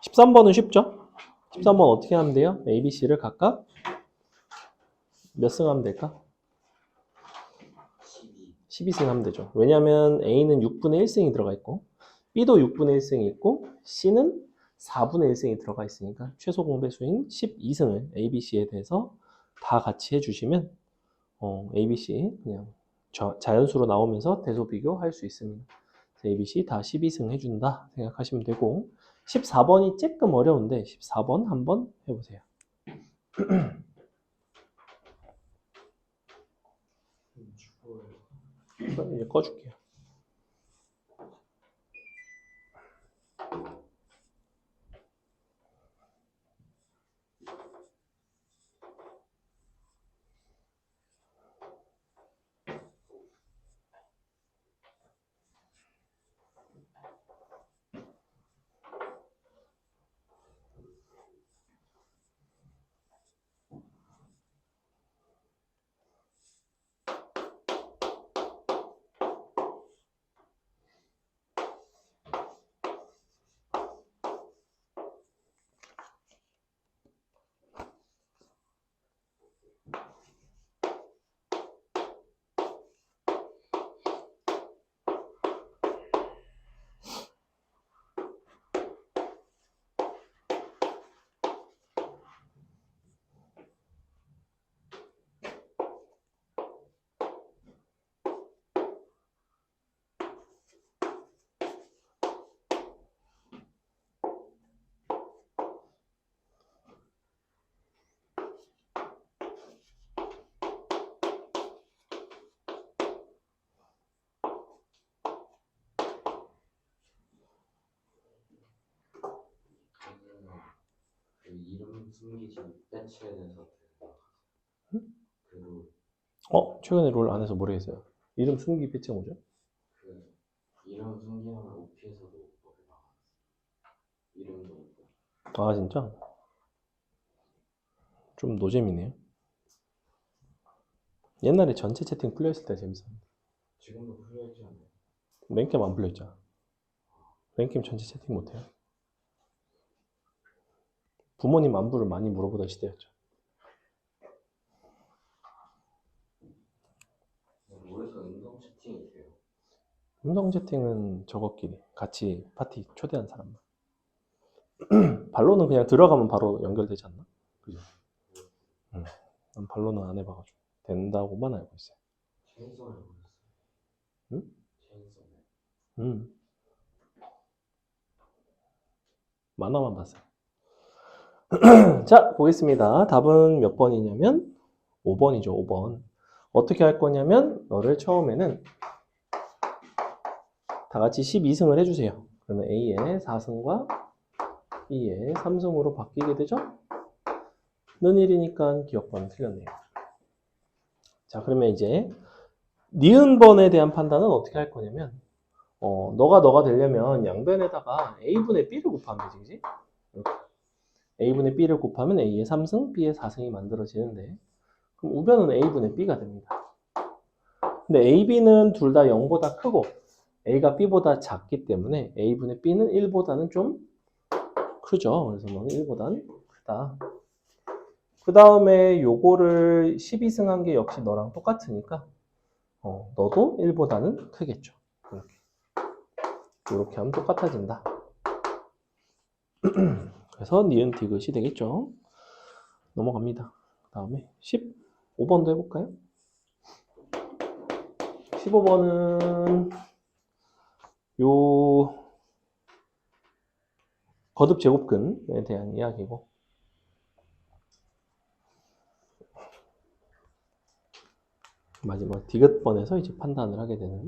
13번은 쉽죠? 13번 어떻게 하면 돼요? A, B, C를 각각 몇 승 하면 될까? 12승 하면 되죠. 왜냐하면 A는 6분의 1승이 들어가 있고 B도 6분의 1승이 있고 C는 4분의 1승이 들어가 있으니까 최소 공배수인 12승을 A, B, C에 대해서 다 같이 해주시면 A, B, C 그냥 자연수로 나오면서 대소 비교할 수 있습니다. A, B, C 다 12승 해준다 생각하시면 되고 14번이 조금 어려운데 14번 한번 해보세요. 이제 꺼줄게요. 이름 숨기지 배치해서 그 최근에 롤 안에서 모르겠어요. 이름 숨기 배치 뭐죠? 그 이름 숨기면 OP에서도 거기 나왔어. 이름도 없고. 아, 진짜? 좀 노잼이네요. 옛날에 전체 채팅 풀려있을 때 재밌었는데. 지금도 풀려있지 않나요? 랭겜 안 풀려있잖아. 랭겜 전체 채팅 못해요. 부모님 안부를 많이 물어보던 시대였죠. 모르겠어. 음성 채팅이 돼요. 음성 채팅은 저것끼리 같이 파티 초대한 사람만. 발로는 그냥 들어가면 바로 연결되지 않나? 그죠? 난 발로는 안 해봐가지고 된다고만 알고 있어요. 체인소맨 모르겠어요. 응? 체인소맨. 만화만 봤어요. 자, 보겠습니다. 답은 몇 번이냐면 5번이죠. 5번. 어떻게 할 거냐면 너를 처음에는 다 같이 12승을 해주세요. 그러면 A의 4승과 B의 3승으로 바뀌게 되죠? 는 1이니까 기억번은 틀렸네요. 자, 그러면 이제 니은 번에 대한 판단은 어떻게 할 거냐면 너가 되려면 양변에다가 A분의 B를 곱하면 되지, 그지? 이렇게. A분의 B를 곱하면 A의 3승, B의 4승이 만들어지는데 그럼 우변은 A분의 B가 됩니다. 근데 A, B는 둘 다 0보다 크고 A가 B보다 작기 때문에 A분의 B는 1보다는 좀 크죠. 그래서 너는 1보다는 크다. 그 다음에 요거를 12승한 게 역시 너랑 똑같으니까 너도 1보다는 크겠죠. 이렇게 하면 똑같아진다. 그래서 니은 디귿이 되겠죠. 넘어갑니다. 그 다음에 15번도 해볼까요? 15번은 요 거듭 제곱근에 대한 이야기고 마지막 디귿번에서 이제 판단을 하게 되는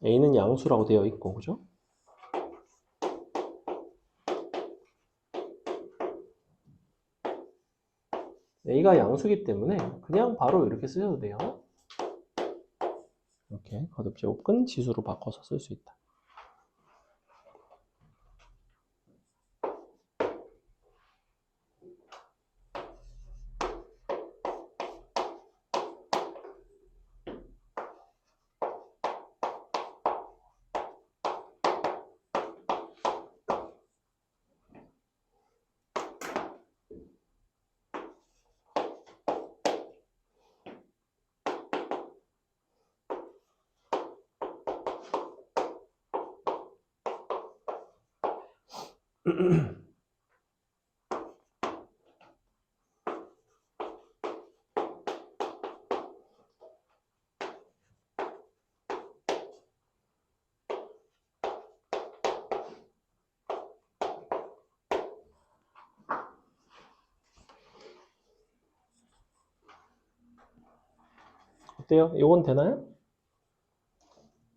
A는 양수라고 되어 있고, 그죠? A가 양수기 때문에 그냥 바로 이렇게 쓰셔도 돼요. 이렇게 거듭 제곱근 지수로 바꿔서 쓸 수 있다. 어때요? 이건 되나요?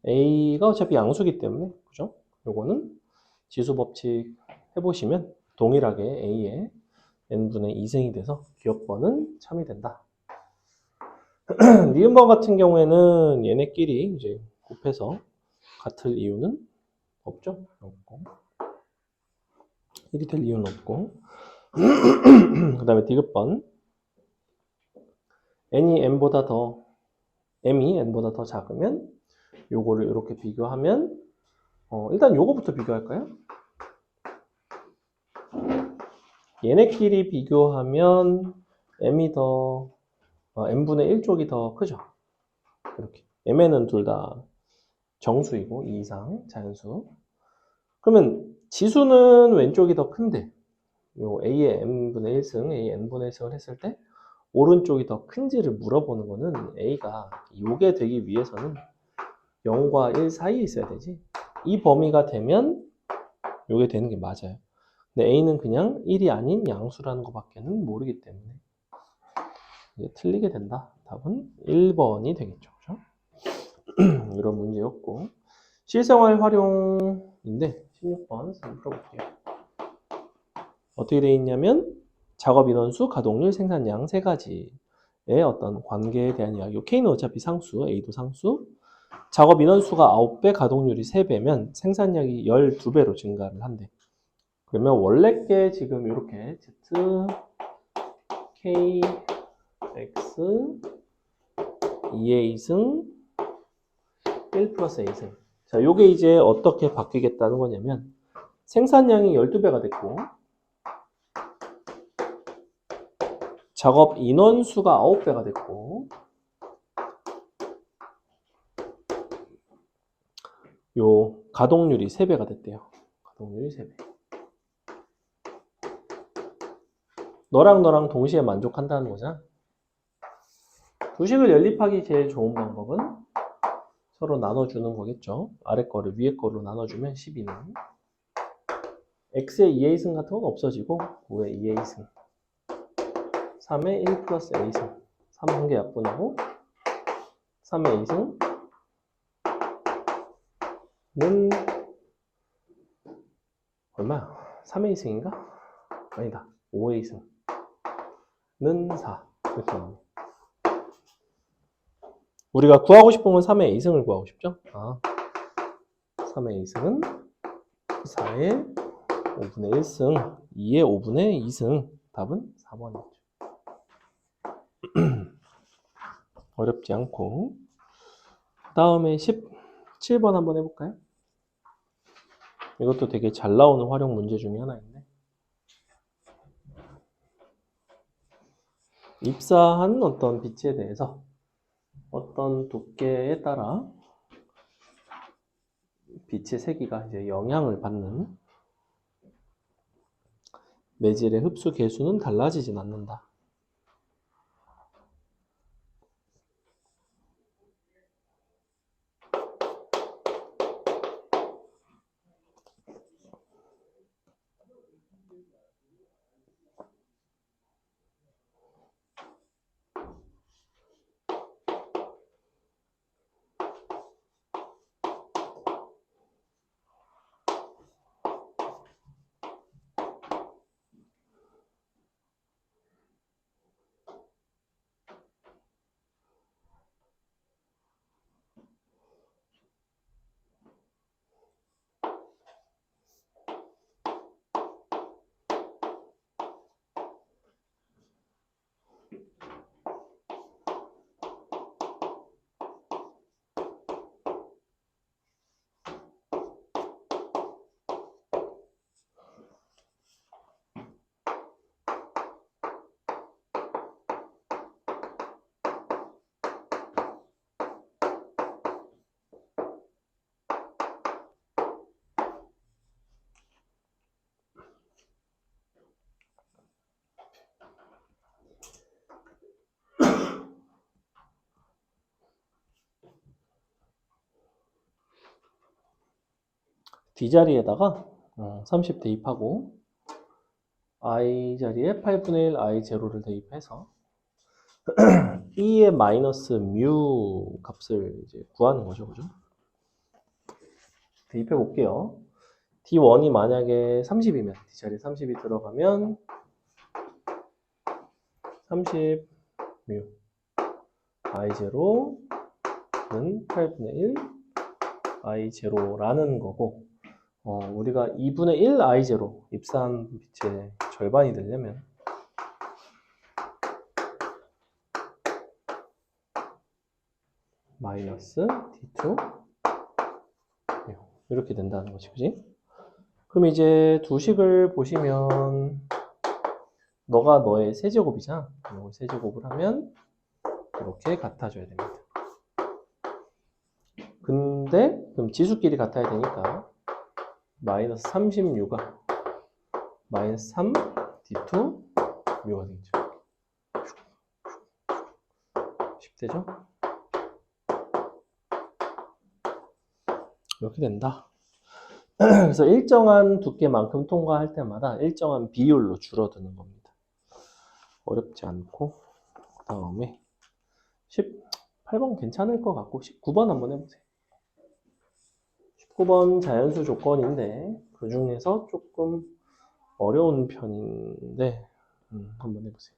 A가 어차피 양수기 때문에, 그죠? 요거는 지수 법칙 해보시면 동일하게 A의 n분의 2승이 돼서 기억번은 참이 된다. 니은번 같은 경우에는 얘네끼리 이제 곱해서 같을 이유는 없죠? 없고. 1이 될 이유는 없고. 그 다음에 디귿번. m이 n보다 더 작으면 요거를 이렇게 비교하면 일단 요거부터 비교할까요? 얘네끼리 비교하면 n분의 1쪽이 더 크죠? 이렇게. mn은 둘 다 정수이고 2 이상 자연수. 그러면 지수는 왼쪽이 더 큰데 요 a의 n분의 1승, a의 n분의 1승을 했을 때 오른쪽이 더 큰지를 물어보는 거는 a가 요게 되기 위해서는 0과 1 사이에 있어야 되지. 이 범위가 되면 요게 되는 게 맞아요. 근데 a는 그냥 1이 아닌 양수라는 것밖에는 모르기 때문에 이제 틀리게 된다. 답은 1번이 되겠죠. 그렇죠? 이런 문제였고 실생활 활용인데 16번 한번 풀어볼게요. 어떻게 되어 있냐면 작업 인원수, 가동률, 생산량 세 가지의 어떤 관계에 대한 이야기. K는 어차피 상수, A도 상수. 작업 인원수가 9배, 가동률이 3배면 생산량이 12배로 증가를 한대. 그러면 원래 게 지금 이렇게 Z, K, X, 2A승, 1 플러스 A승. 자, 요게 이제 어떻게 바뀌겠다는 거냐면 생산량이 12배가 됐고 작업 인원수가 9배가 됐고 요 가동률이 3배가 됐대요. 가동률이 3배. 너랑 너랑 동시에 만족한다는 거잖아. 두식을 연립하기 제일 좋은 방법은 서로 나눠주는 거겠죠. 아래 거를 위에 거로 나눠주면 12는 X의 2A승 같은 건 없어지고 9의 2A승 3의 1 플러스 A승 3 한 개 약분하고 3의 A승은 얼마야? 3A승인가? 아니다 5A승은 4 이렇게 나옵니다. 우리가 구하고 싶으면 3의 A승을 구하고 싶죠? 3의 A승은 4의 5분의 1승 2의 5분의 2승 답은 4번이죠. 어렵지 않고 다음에 17번 한번 해볼까요? 이것도 되게 잘 나오는 활용 문제 중에 하나인데 입사한 어떤 빛에 대해서 어떤 두께에 따라 빛의 세기가 이제 영향을 받는 매질의 흡수 계수는 달라지진 않는다. D자리에다가 30 대입하고 I 자리에 8분의 1 I 제로를 대입해서 E의 마이너스 뮤 값을 이제 구하는 거죠. 그죠? 대입해 볼게요. D1이 만약에 30이면 D자리에 30이 들어가면 30 뮤 I0는 8분의 1 I0라는 거고 우리가 2분의 1 I0 입사한 빛의 절반이 되려면 마이너스 D2 이렇게 된다는 거지, 그지? 그럼 이제 두식을 보시면 너가 너의 세제곱이잖아. 이걸 세제곱을 하면 이렇게 같아져야 됩니다. 근데 그럼 지수끼리 같아야 되니까 마이너스 36가 마이너스 3 D2 묘가 되겠죠. 10대죠? 이렇게 된다. 그래서 일정한 두께만큼 통과할 때마다 일정한 비율로 줄어드는 겁니다. 어렵지 않고 그 다음에 18번 괜찮을 것 같고 19번 한번 해보세요. 19번 자연수 조건인데 그 중에서 조금 어려운 편인데 한번 해보세요.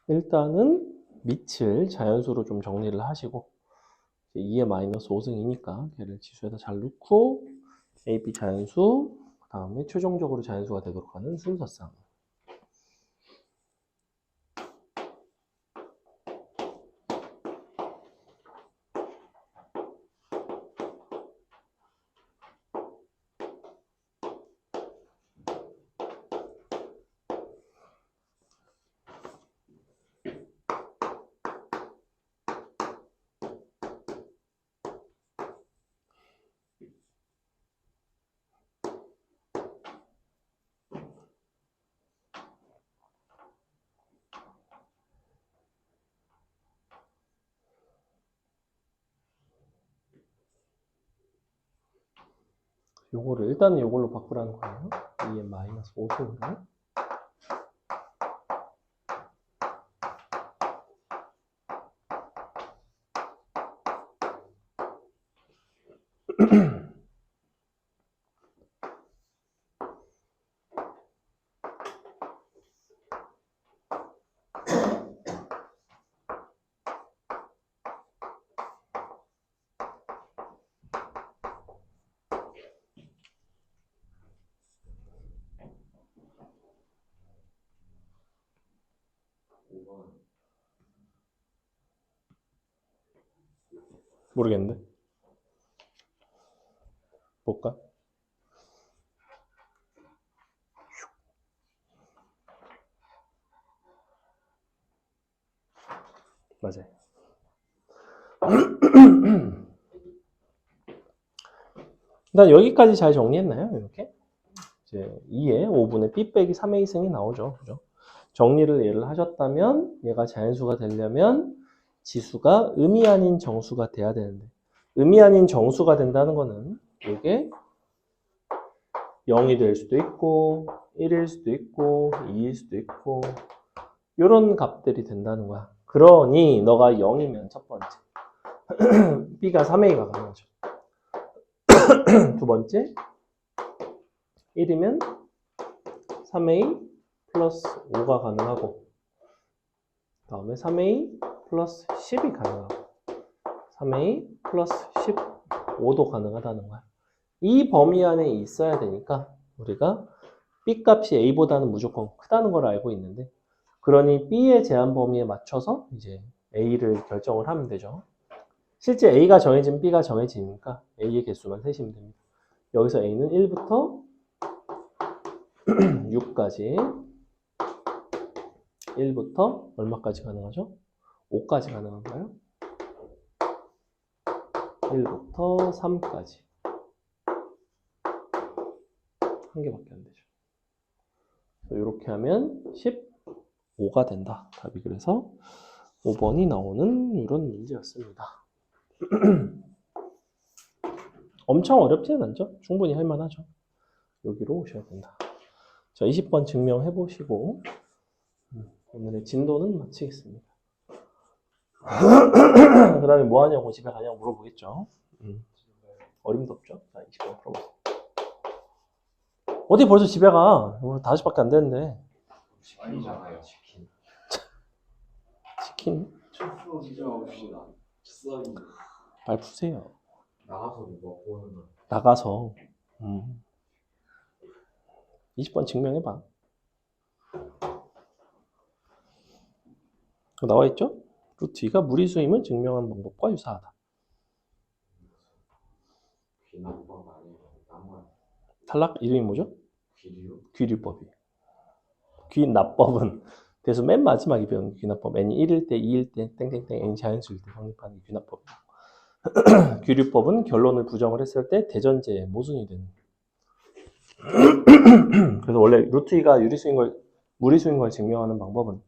일단은 밑을 자연수로 좀 정리를 하시고 2의 마이너스 5승이니까 걔를 지수에다 잘 넣고 A, B 자연수 그 다음에 최종적으로 자연수가 되도록 하는 순서상 요거를 일단은 요걸로 바꾸라는 거예요. 2의 마이너스 5승으로 모르겠는데 볼까? 맞아요. 일단 여기까지 잘 정리했나요? 이렇게 이제 2에 5분의 B 빼기 3의 2승이 나오죠. 그죠? 정리를 얘를 하셨다면 얘가 자연수가 되려면 지수가 음이 아닌 정수가 돼야 되는데 음이 아닌 정수가 된다는 거는 이게 0이 될 수도 있고 1일 수도 있고 2일 수도 있고 이런 값들이 된다는 거야. 그러니 너가 0이면 첫 번째 B가 3A가 가능하죠. 두 번째 1이면 3A 플러스 5가 가능하고 다음에 3A 플러스 10이 가능하고 3A 플러스 15도 가능하다는 거야. 이 범위 안에 있어야 되니까 우리가 B 값이 A보다는 무조건 크다는 걸 알고 있는데 그러니 B의 제한 범위에 맞춰서 이제 A를 결정을 하면 되죠. 실제 A가 정해지면 B가 정해지니까 A의 개수만 세시면 됩니다. 여기서 A는 1부터 6까지 1부터 얼마까지 가능하죠? 5까지 가능한가요? 1부터 3까지 한 개밖에 안 되죠. 이렇게 하면 15가 된다. 답이 그래서 5번이 나오는 이런 문제였습니다. 엄청 어렵지는 않죠? 충분히 할만하죠. 여기로 오셔야 된다. 자, 20번 증명해 보시고 오늘의 진도는 마치겠습니다. 그 다음에 뭐 하냐고 집에 가냐고 물어보겠죠. 어림도 없죠. 자, 20번 풀어보세요. 어디 벌써 집에 가? 오늘 5시밖에 안 됐는데. 치킨이잖아요, 치킨. 치킨? 첫수업 지정합시다. 수업이 말 푸세요. 나가서 뭐 먹고 오는 거. 나가서 20번 증명해봐. 나와 있죠? 루트 2가 무리수임을 증명하는 방법과 유사하다. 귀납법 아니에요. 나무 탈락 이름이 뭐죠? 귀류. 귀류법이. 귀납법은 그래서 맨 마지막에 배운 귀납법. n이 1일 때, 2일 때, 땡땡땡 n이 자연수일 때 성립하는 귀납법이고. 귀류법은 결론을 부정을 했을 때 대전제의 모순이 되는. 그래서 원래 루트 2가 무리수인 걸 증명하는 방법은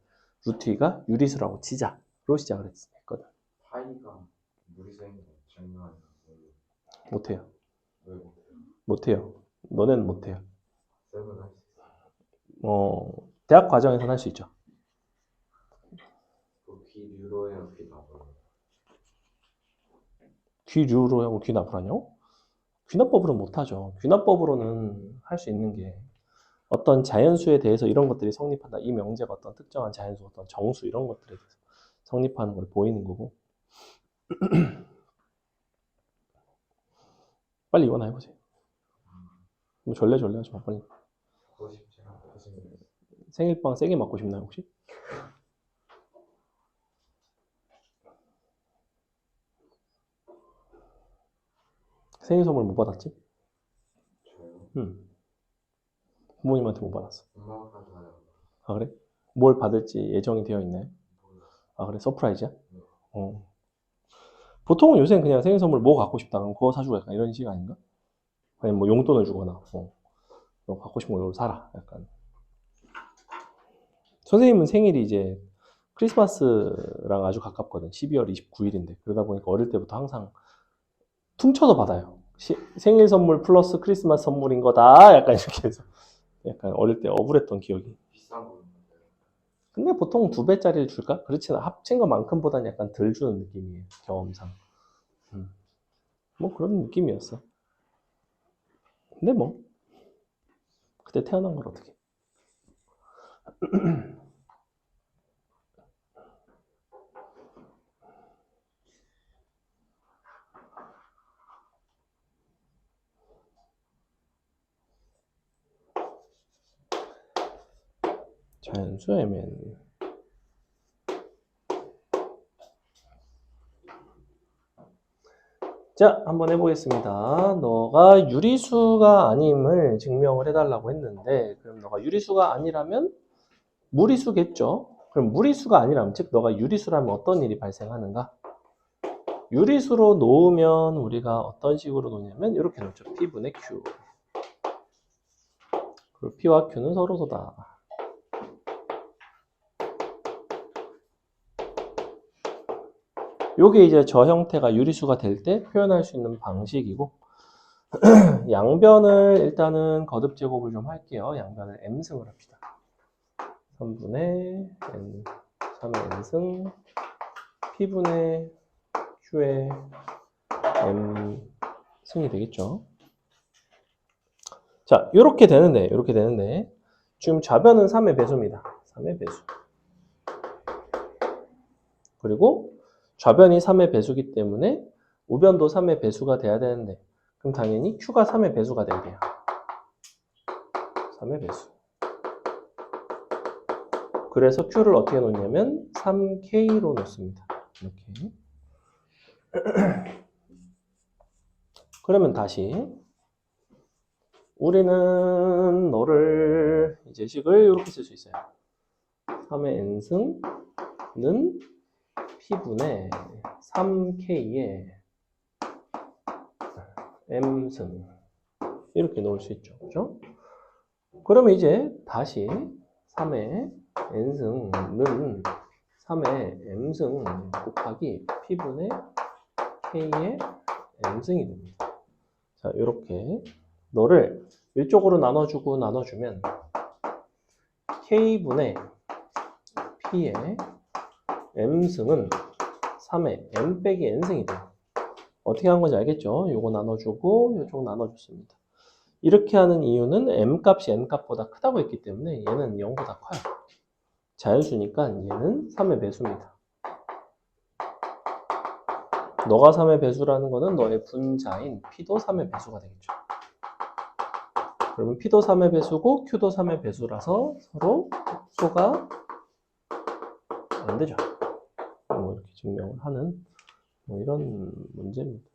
루트 2가 유리수라고 치자로 시작을 했거든. 파이가 무리수인 거 증명하는 거. 못해요. 왜 못해요? 못해요. 너네는 못해요. 쌤은 할 수 있어요. 대학 과정에서는 할 수 있죠. 그 귀류로의 귀납은 귀류로 하고 귀납을 하냐고? 귀납법으로는 못하죠. 귀납법으로는 할 수 있는 게 어떤 자연수에 대해서 이런 것들이 성립한다. 이 명제가 어떤 특정한 자연수, 어떤 정수 이런 것들에 대해서 성립하는 걸 보이는 거고. 빨리 이거나 해보세요. 뭐 절레절레 하지 마. 빨리. 보고 싶지 않아요. 선생님. 생일빵 세게 맞고 싶나요 혹시? 생일 선물 못 받았지? 저요? 응. 부모님한테 못 받았어. 엄마가 좋아요. 아 그래? 뭘 받을지 예정이 되어 있나요? 몰라요. 아 그래? 서프라이즈야? 네. 보통은 요새는 그냥 생일 선물 뭐 갖고 싶다 그럼 그거 사주고 약간 이런 식 아닌가? 아니면 뭐 용돈을 주거나 너 갖고 싶은 거 이걸 사라 약간. 선생님은 생일이 이제 크리스마스랑 아주 가깝거든. 12월 29일인데 그러다 보니까 어릴 때부터 항상 퉁쳐서 받아요. 생일 선물 플러스 크리스마스 선물인 거다 약간 이렇게 해서 약간 어릴 때 억울했던 기억이. 비싼 거. 근데 보통 2배짜리를 줄까? 그렇지는 합친 것만큼보다는 약간 덜 주는 느낌이에요. 경험상. 뭐 그런 느낌이었어. 근데 뭐 그때 태어난 걸 어떻게? 자연수 MN. 자, 한번 해보겠습니다. 너가 유리수가 아님을 증명을 해달라고 했는데, 그럼 너가 유리수가 아니라면 무리수겠죠? 그럼 무리수가 아니라면, 즉 너가 유리수라면 어떤 일이 발생하는가? 유리수로 놓으면 우리가 어떤 식으로 놓냐면 이렇게 놓죠. P분의 Q. 그리고 P와 Q는 서로서다. 요게 이제 저 형태가 유리수가 될 때 표현할 수 있는 방식이고, 양변을 일단은 거듭 제곱을 좀 할게요. 양변을 m승을 합시다. 3분의 n, 3의 n승, p분의 q의 m승이 되겠죠. 자, 이렇게 되는데 지금 좌변은 3의 배수입니다. 3의 배수. 그리고 좌변이 3의 배수기 때문에 우변도 3의 배수가 돼야 되는데 그럼 당연히 q가 3의 배수가 돼야 돼요. 3의 배수. 그래서 q를 어떻게 놓냐면 3k로 놓습니다. 이렇게. 그러면 다시 우리는 너를 이제 식을 이렇게 쓸 수 있어요. 3의 n승는 p분의 3k의 m승 이렇게 놓을 수 있죠. 그죠? 그러면 이제 다시 3의 n승은 3의 m승 곱하기 p분의 k의 m승이 됩니다. 자, 이렇게 너를 이쪽으로 나눠주고 나눠주면 k분의 p의 m승은 3의 m 빼기 n승이 돼요. 어떻게 한 건지 알겠죠? 요거 나눠주고 요쪽 나눠줬습니다. 이렇게 하는 이유는 m 값이 n 값보다 크다고 했기 때문에 얘는 0보다 커요. 자연수니까 얘는 3의 배수입니다. 너가 3의 배수라는 거는 너의 분자인 p도 3의 배수가 되겠죠. 그러면 p도 3의 배수고 q도 3의 배수라서 서로 합소가 안 되죠. 뭐 이렇게 증명을 하는 뭐 이런 문제입니다.